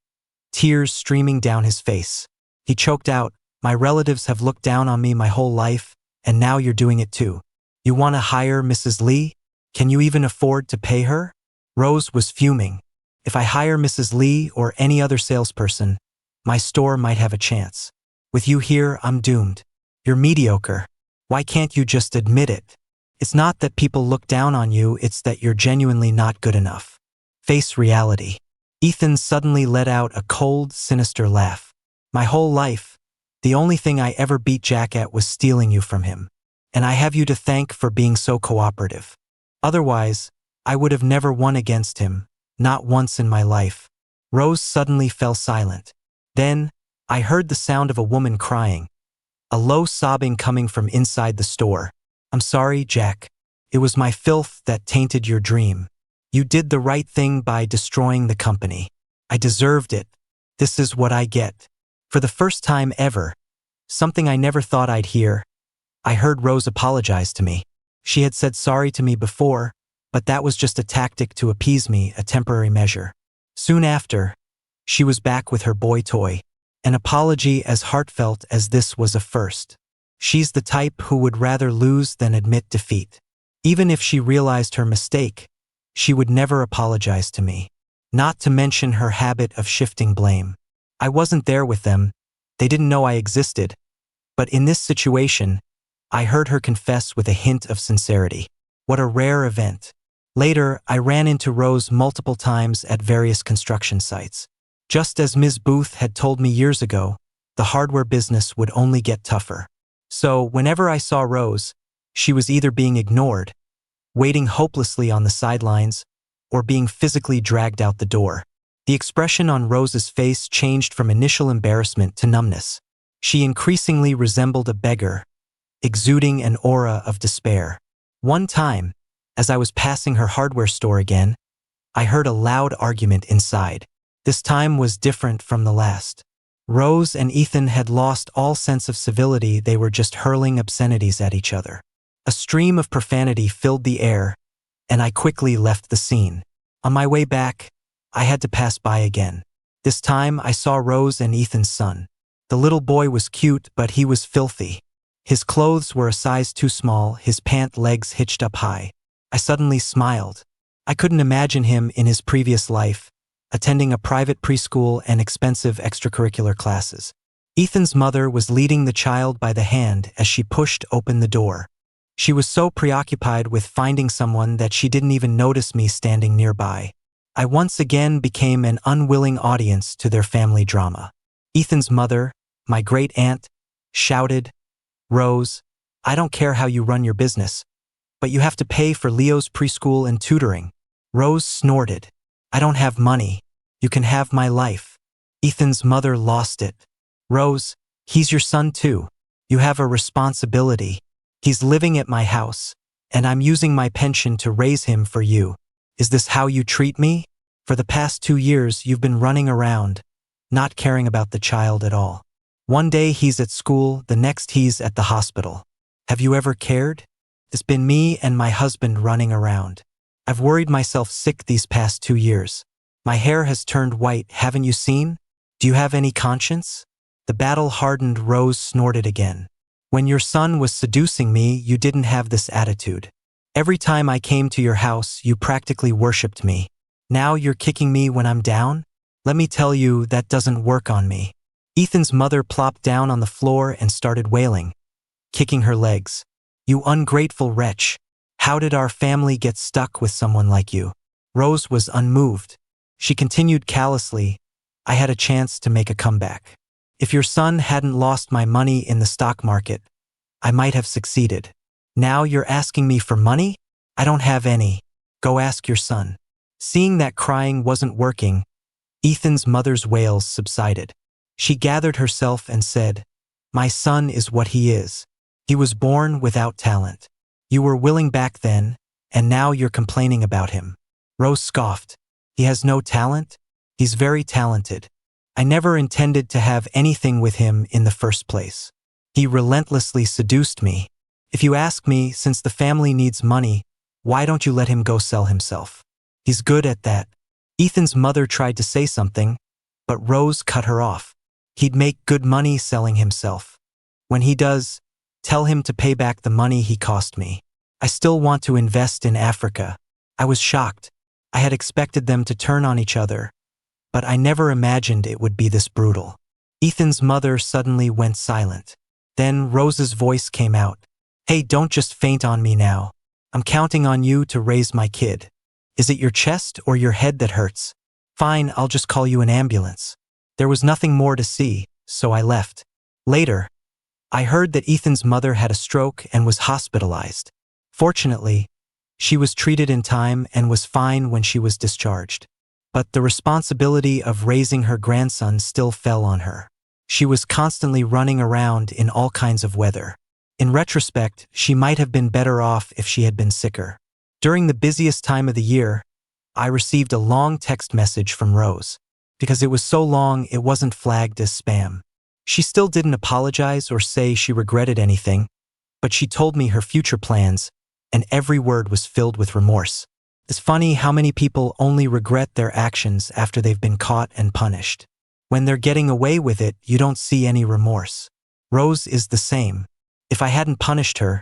tears streaming down his face. He choked out, "My relatives have looked down on me my whole life, and now you're doing it too. You want to hire Mrs. Lee? Can you even afford to pay her?" Rose was fuming. "If I hire Mrs. Lee or any other salesperson, my store might have a chance. With you here, I'm doomed. You're mediocre. Why can't you just admit it? It's not that people look down on you, it's that you're genuinely not good enough. Face reality." Ethan suddenly let out a cold, sinister laugh. "My whole life, the only thing I ever beat Jack at was stealing you from him. And I have you to thank for being so cooperative. Otherwise, I would have never won against him, not once in my life." Rose suddenly fell silent. Then, I heard the sound of a woman crying, a low sobbing coming from inside the store. "I'm sorry, Jack. It was my filth that tainted your dream. You did the right thing by destroying the company. I deserved it. This is what I get." For the first time ever, something I never thought I'd hear, I heard Rose apologize to me. She had said sorry to me before, but that was just a tactic to appease me, a temporary measure. Soon after, she was back with her boy toy. An apology as heartfelt as this was a first. She's the type who would rather lose than admit defeat. Even if she realized her mistake, she would never apologize to me. Not to mention her habit of shifting blame. I wasn't there with them. They didn't know I existed. But in this situation, I heard her confess with a hint of sincerity. What a rare event. Later, I ran into Rose multiple times at various construction sites. Just as Ms. Booth had told me years ago, the hardware business would only get tougher. So, whenever I saw Rose, she was either being ignored, waiting hopelessly on the sidelines, or being physically dragged out the door. The expression on Rose's face changed from initial embarrassment to numbness. She increasingly resembled a beggar, exuding an aura of despair. One time, as I was passing her hardware store again, I heard a loud argument inside. This time was different from the last. Rose and Ethan had lost all sense of civility, they were just hurling obscenities at each other. A stream of profanity filled the air, and I quickly left the scene. On my way back, I had to pass by again. This time I saw Rose and Ethan's son. The little boy was cute, but he was filthy. His clothes were a size too small, his pant legs hitched up high. I suddenly smiled. I couldn't imagine him in his previous life, attending a private preschool and expensive extracurricular classes. Ethan's mother was leading the child by the hand as she pushed open the door. She was so preoccupied with finding someone that she didn't even notice me standing nearby. I once again became an unwilling audience to their family drama. Ethan's mother, my great-aunt, shouted, "Rose, I don't care how you run your business, but you have to pay for Leo's preschool and tutoring." Rose snorted, "I don't have money. You can have my life." Ethan's mother lost it. "Rose, he's your son too. You have a responsibility. He's living at my house, and I'm using my pension to raise him for you. Is this how you treat me? For the past 2 years, you've been running around, not caring about the child at all. One day he's at school, the next he's at the hospital. Have you ever cared? It's been me and my husband running around. I've worried myself sick these past 2 years. My hair has turned white, haven't you seen? Do you have any conscience?" The battle-hardened Rose snorted again. "When your son was seducing me, you didn't have this attitude. Every time I came to your house, you practically worshipped me. Now you're kicking me when I'm down? Let me tell you, that doesn't work on me." Ethan's mother plopped down on the floor and started wailing, kicking her legs. "You ungrateful wretch. How did our family get stuck with someone like you?" Rose was unmoved. She continued callously, "I had a chance to make a comeback. If your son hadn't lost my money in the stock market, I might have succeeded. Now you're asking me for money? I don't have any. Go ask your son." Seeing that crying wasn't working, Ethan's mother's wails subsided. She gathered herself and said, "My son is what he is. He was born without talent. You were willing back then, and now you're complaining about him." Rose scoffed. "He has no talent? He's very talented. I never intended to have anything with him in the first place. He relentlessly seduced me. If you ask me, since the family needs money, why don't you let him go sell himself? He's good at that." Ethan's mother tried to say something, but Rose cut her off. "He'd make good money selling himself. When he does, tell him to pay back the money he cost me. I still want to invest in Africa." I was shocked. I had expected them to turn on each other, but I never imagined it would be this brutal. Ethan's mother suddenly went silent. Then Rose's voice came out. "Hey, don't just faint on me now. I'm counting on you to raise my kid. Is it your chest or your head that hurts? Fine, I'll just call you an ambulance." There was nothing more to see, so I left. Later, I heard that Ethan's mother had a stroke and was hospitalized. Fortunately, she was treated in time and was fine when she was discharged. But the responsibility of raising her grandson still fell on her. She was constantly running around in all kinds of weather. In retrospect, she might have been better off if she had been sicker. During the busiest time of the year, I received a long text message from Rose. Because it was so long, it wasn't flagged as spam. She still didn't apologize or say she regretted anything, but she told me her future plans, and every word was filled with remorse. It's funny how many people only regret their actions after they've been caught and punished. When they're getting away with it, you don't see any remorse. Rose is the same. If I hadn't punished her,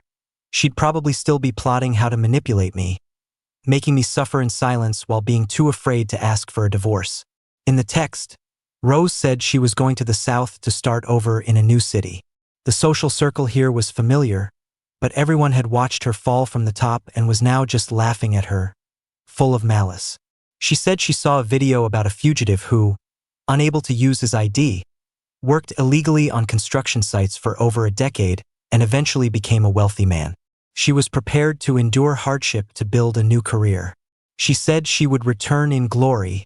she'd probably still be plotting how to manipulate me, making me suffer in silence while being too afraid to ask for a divorce. In the text, Rose said she was going to the South to start over in a new city. The social circle here was familiar, but everyone had watched her fall from the top and was now just laughing at her, full of malice. She said she saw a video about a fugitive who, unable to use his ID, worked illegally on construction sites for over a decade and eventually became a wealthy man. She was prepared to endure hardship to build a new career. She said she would return in glory,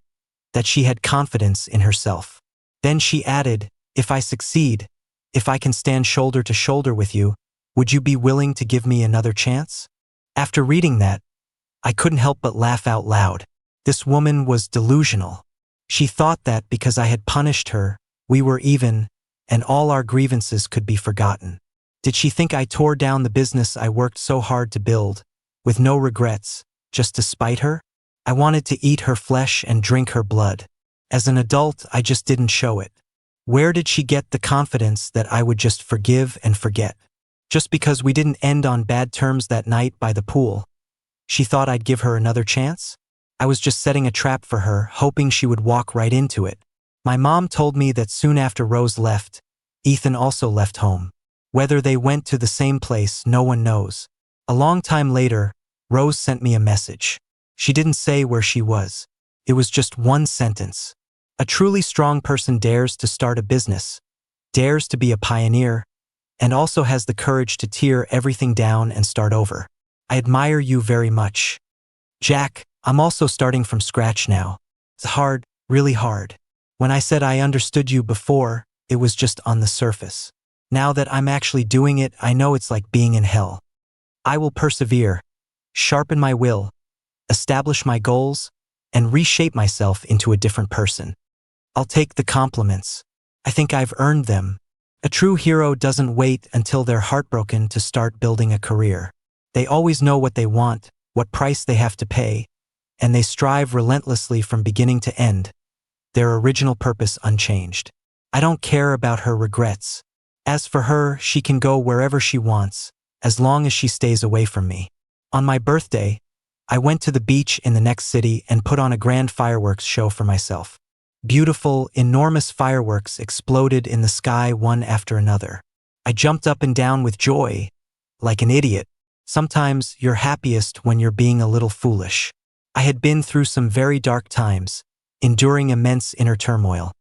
that she had confidence in herself. Then she added, "If I succeed, if I can stand shoulder to shoulder with you, would you be willing to give me another chance?" After reading that, I couldn't help but laugh out loud. This woman was delusional. She thought that because I had punished her, we were even, and all our grievances could be forgotten. Did she think I tore down the business I worked so hard to build, with no regrets, just to spite her? I wanted to eat her flesh and drink her blood. As an adult, I just didn't show it. Where did she get the confidence that I would just forgive and forget? Just because we didn't end on bad terms that night by the pool, she thought I'd give her another chance? I was just setting a trap for her, hoping she would walk right into it. My mom told me that soon after Rose left, Ethan also left home. Whether they went to the same place, no one knows. A long time later, Rose sent me a message. She didn't say where she was. It was just one sentence. A truly strong person dares to start a business, dares to be a pioneer, and also has the courage to tear everything down and start over. I admire you very much. Jack, I'm also starting from scratch now. It's hard, really hard. When I said I understood you before, it was just on the surface. Now that I'm actually doing it, I know it's like being in hell. I will persevere, sharpen my will, establish my goals, and reshape myself into a different person. I'll take the compliments. I think I've earned them. A true hero doesn't wait until they're heartbroken to start building a career. They always know what they want, what price they have to pay, and they strive relentlessly from beginning to end, their original purpose unchanged. I don't care about her regrets. As for her, she can go wherever she wants, as long as she stays away from me. On my birthday, I went to the beach in the next city and put on a grand fireworks show for myself. Beautiful, enormous fireworks exploded in the sky one after another. I jumped up and down with joy, like an idiot. Sometimes you're happiest when you're being a little foolish. I had been through some very dark times, enduring immense inner turmoil.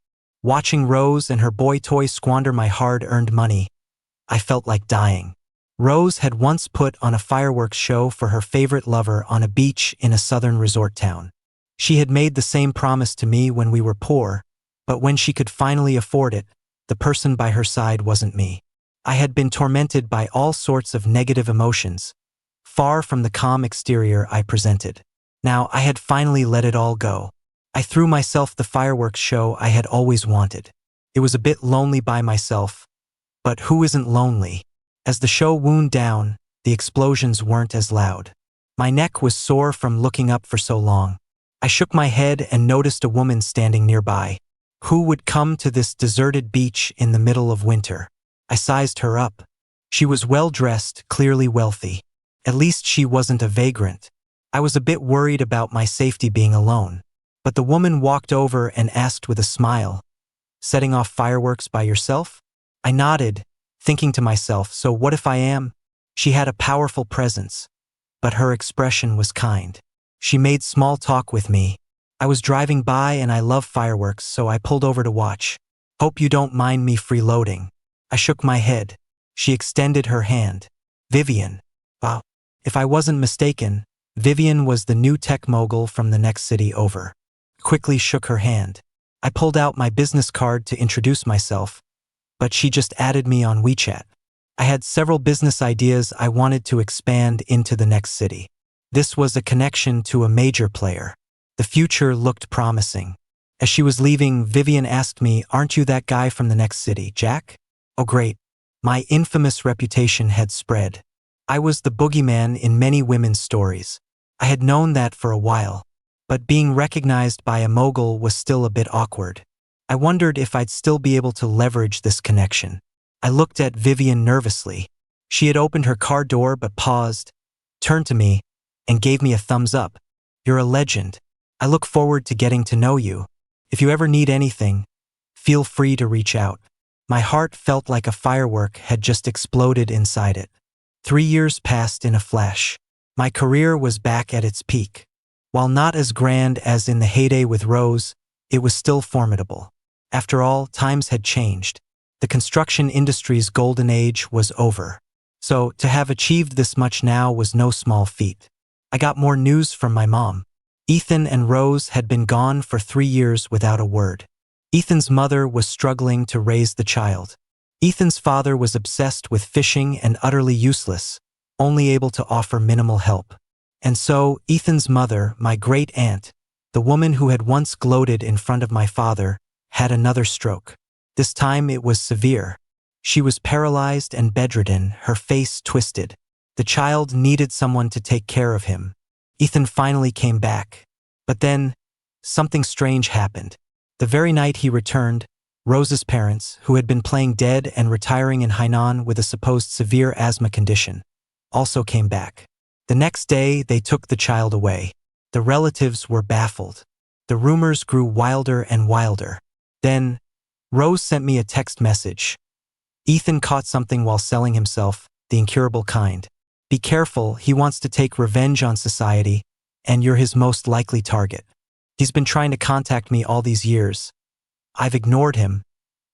Watching Rose and her boy toy squander my hard-earned money, I felt like dying. Rose had once put on a fireworks show for her favorite lover on a beach in a southern resort town. She had made the same promise to me when we were poor, but when she could finally afford it, the person by her side wasn't me. I had been tormented by all sorts of negative emotions, far from the calm exterior I presented. Now I had finally let it all go. I threw myself the fireworks show I had always wanted. It was a bit lonely by myself, but who isn't lonely? As the show wound down, the explosions weren't as loud. My neck was sore from looking up for so long. I shook my head and noticed a woman standing nearby. Who would come to this deserted beach in the middle of winter? I sized her up. She was well-dressed, clearly wealthy. At least she wasn't a vagrant. I was a bit worried about my safety being alone. But the woman walked over and asked with a smile, "Setting off fireworks by yourself?" I nodded, thinking to myself, so what if I am? She had a powerful presence, but her expression was kind. She made small talk with me. I was driving by and I love fireworks, so I pulled over to watch. "Hope you don't mind me freeloading." I shook my head. She extended her hand. "Vivian." Wow. If I wasn't mistaken, Vivian was the new tech mogul from the next city over. Quickly shook her hand. I pulled out my business card to introduce myself, but she just added me on WeChat. I had several business ideas I wanted to expand into the next city. This was a connection to a major player. The future looked promising. As she was leaving, Vivian asked me, "Aren't you that guy from the next city, Jack?" Oh great. My infamous reputation had spread. I was the boogeyman in many women's stories. I had known that for a while, but being recognized by a mogul was still a bit awkward. I wondered if I'd still be able to leverage this connection. I looked at Vivian nervously. She had opened her car door but paused, turned to me, and gave me a thumbs up. "You're a legend. I look forward to getting to know you. If you ever need anything, feel free to reach out." My heart felt like a firework had just exploded inside it. 3 years passed in a flash. My career was back at its peak. While not as grand as in the heyday with Rose, it was still formidable. After all, times had changed. The construction industry's golden age was over. So, to have achieved this much now was no small feat. I got more news from my mom. Ethan and Rose had been gone for 3 years without a word. Ethan's mother was struggling to raise the child. Ethan's father was obsessed with fishing and utterly useless, only able to offer minimal help. And so, Ethan's mother, my great-aunt, the woman who had once gloated in front of my father, had another stroke. This time it was severe. She was paralyzed and bedridden, her face twisted. The child needed someone to take care of him. Ethan finally came back. But then, something strange happened. The very night he returned, Rose's parents, who had been playing dead and retiring in Hainan with a supposed severe asthma condition, also came back. The next day, they took the child away. The relatives were baffled. The rumors grew wilder and wilder. Then, Rose sent me a text message. Ethan caught something while selling himself, the incurable kind. Be careful, he wants to take revenge on society, and you're his most likely target. He's been trying to contact me all these years. I've ignored him,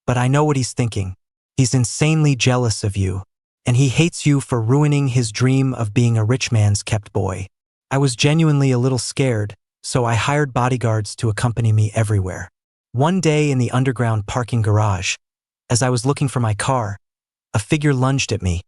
but I know what he's thinking. He's insanely jealous of you, and he hates you for ruining his dream of being a rich man's kept boy. I was genuinely a little scared, so I hired bodyguards to accompany me everywhere. One day in the underground parking garage, as I was looking for my car, a figure lunged at me,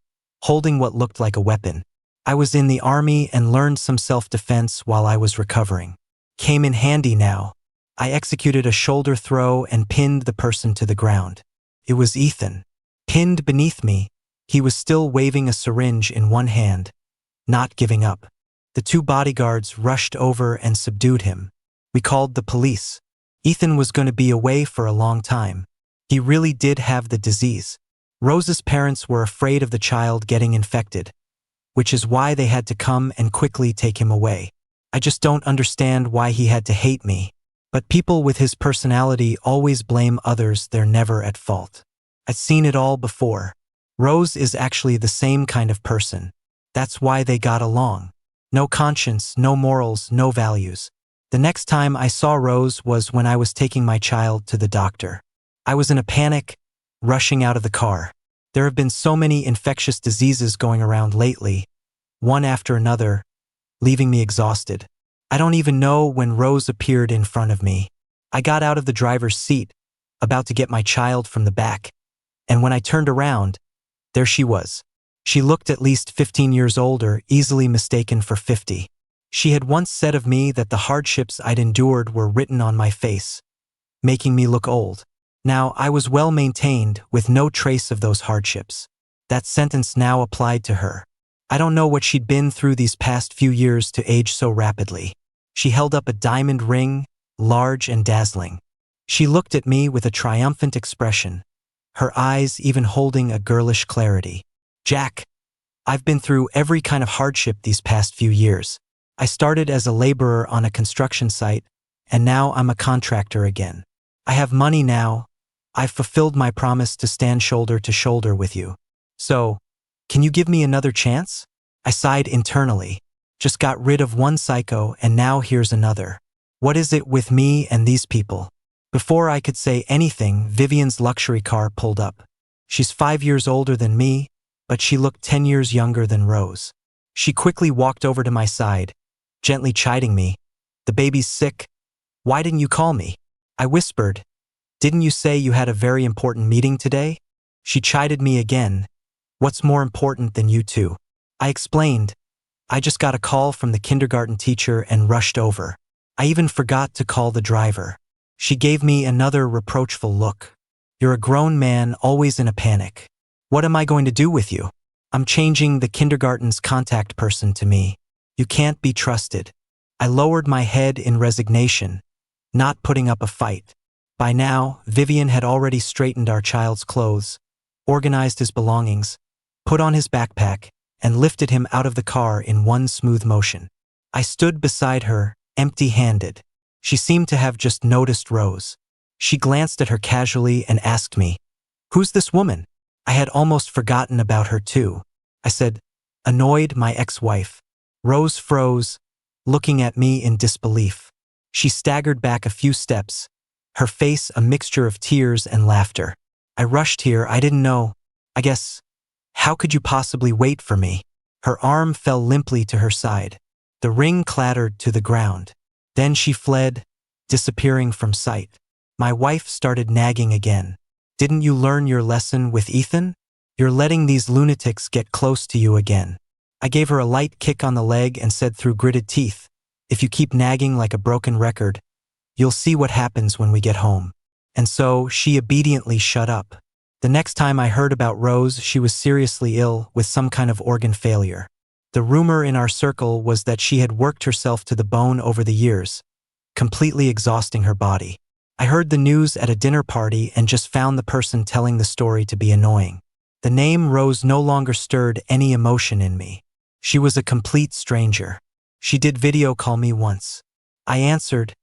holding what looked like a weapon. I was in the army and learned some self-defense while I was recovering. Came in handy now. I executed a shoulder throw and pinned the person to the ground. It was Ethan. Pinned beneath me, he was still waving a syringe in one hand, not giving up. The two bodyguards rushed over and subdued him. We called the police. Ethan was going to be away for a long time. He really did have the disease. Rose's parents were afraid of the child getting infected, which is why they had to come and quickly take him away. I just don't understand why he had to hate me. But people with his personality always blame others, they're never at fault. I've seen it all before. Rose is actually the same kind of person. That's why they got along. No conscience, no morals, no values. The next time I saw Rose was when I was taking my child to the doctor. I was in a panic, rushing out of the car. There have been so many infectious diseases going around lately, one after another, leaving me exhausted. I don't even know when Rose appeared in front of me. I got out of the driver's seat, about to get my child from the back, and when I turned around, there she was. She looked at least 15 years older, easily mistaken for 50. She had once said of me that the hardships I'd endured were written on my face, making me look old. Now, I was well maintained, with no trace of those hardships. That sentence now applied to her. I don't know what she'd been through these past few years to age so rapidly. She held up a diamond ring, large and dazzling. She looked at me with a triumphant expression, her eyes even holding a girlish clarity. Jack, I've been through every kind of hardship these past few years. I started as a laborer on a construction site, and now I'm a contractor again. I have money now. I've fulfilled my promise to stand shoulder to shoulder with you. So, can you give me another chance? I sighed internally. Just got rid of one psycho and now here's another. What is it with me and these people? Before I could say anything, Vivian's luxury car pulled up. She's 5 years older than me, but she looked 10 years younger than Rose. She quickly walked over to my side, gently chiding me. The baby's sick. Why didn't you call me? I whispered. Didn't you say you had a very important meeting today? She chided me again. What's more important than you two? I explained. I just got a call from the kindergarten teacher and rushed over. I even forgot to call the driver. She gave me another reproachful look. You're a grown man, always in a panic. What am I going to do with you? I'm changing the kindergarten's contact person to me. You can't be trusted. I lowered my head in resignation, not putting up a fight. By now, Vivian had already straightened our child's clothes, organized his belongings, put on his backpack, and lifted him out of the car in one smooth motion. I stood beside her, empty-handed. She seemed to have just noticed Rose. She glanced at her casually and asked me, "Who's this woman?" I had almost forgotten about her too. I said, "Annoyed, my ex-wife." Rose froze, looking at me in disbelief. She staggered back a few steps, her face a mixture of tears and laughter. I rushed here, I didn't know. I guess, how could you possibly wait for me? Her arm fell limply to her side. The ring clattered to the ground. Then she fled, disappearing from sight. My wife started nagging again. Didn't you learn your lesson with Ethan? You're letting these lunatics get close to you again. I gave her a light kick on the leg and said through gritted teeth, if you keep nagging like a broken record, you'll see what happens when we get home. And so she obediently shut up. The next time I heard about Rose, she was seriously ill with some kind of organ failure. The rumor in our circle was that she had worked herself to the bone over the years, completely exhausting her body. I heard the news at a dinner party and just found the person telling the story to be annoying. The name Rose no longer stirred any emotion in me. She was a complete stranger. She did video call me once. I answered,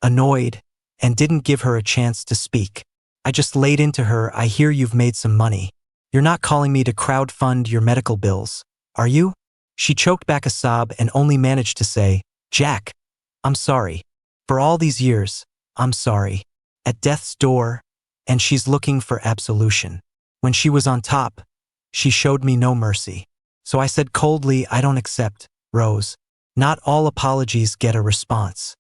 annoyed, and didn't give her a chance to speak. I just laid into her, I hear you've made some money. You're not calling me to crowdfund your medical bills, are you? She choked back a sob and only managed to say, Jack, I'm sorry. For all these years, I'm sorry. At death's door, and she's looking for absolution. When she was on top, she showed me no mercy. So I said coldly, I don't accept, Rose. Not all apologies get a response.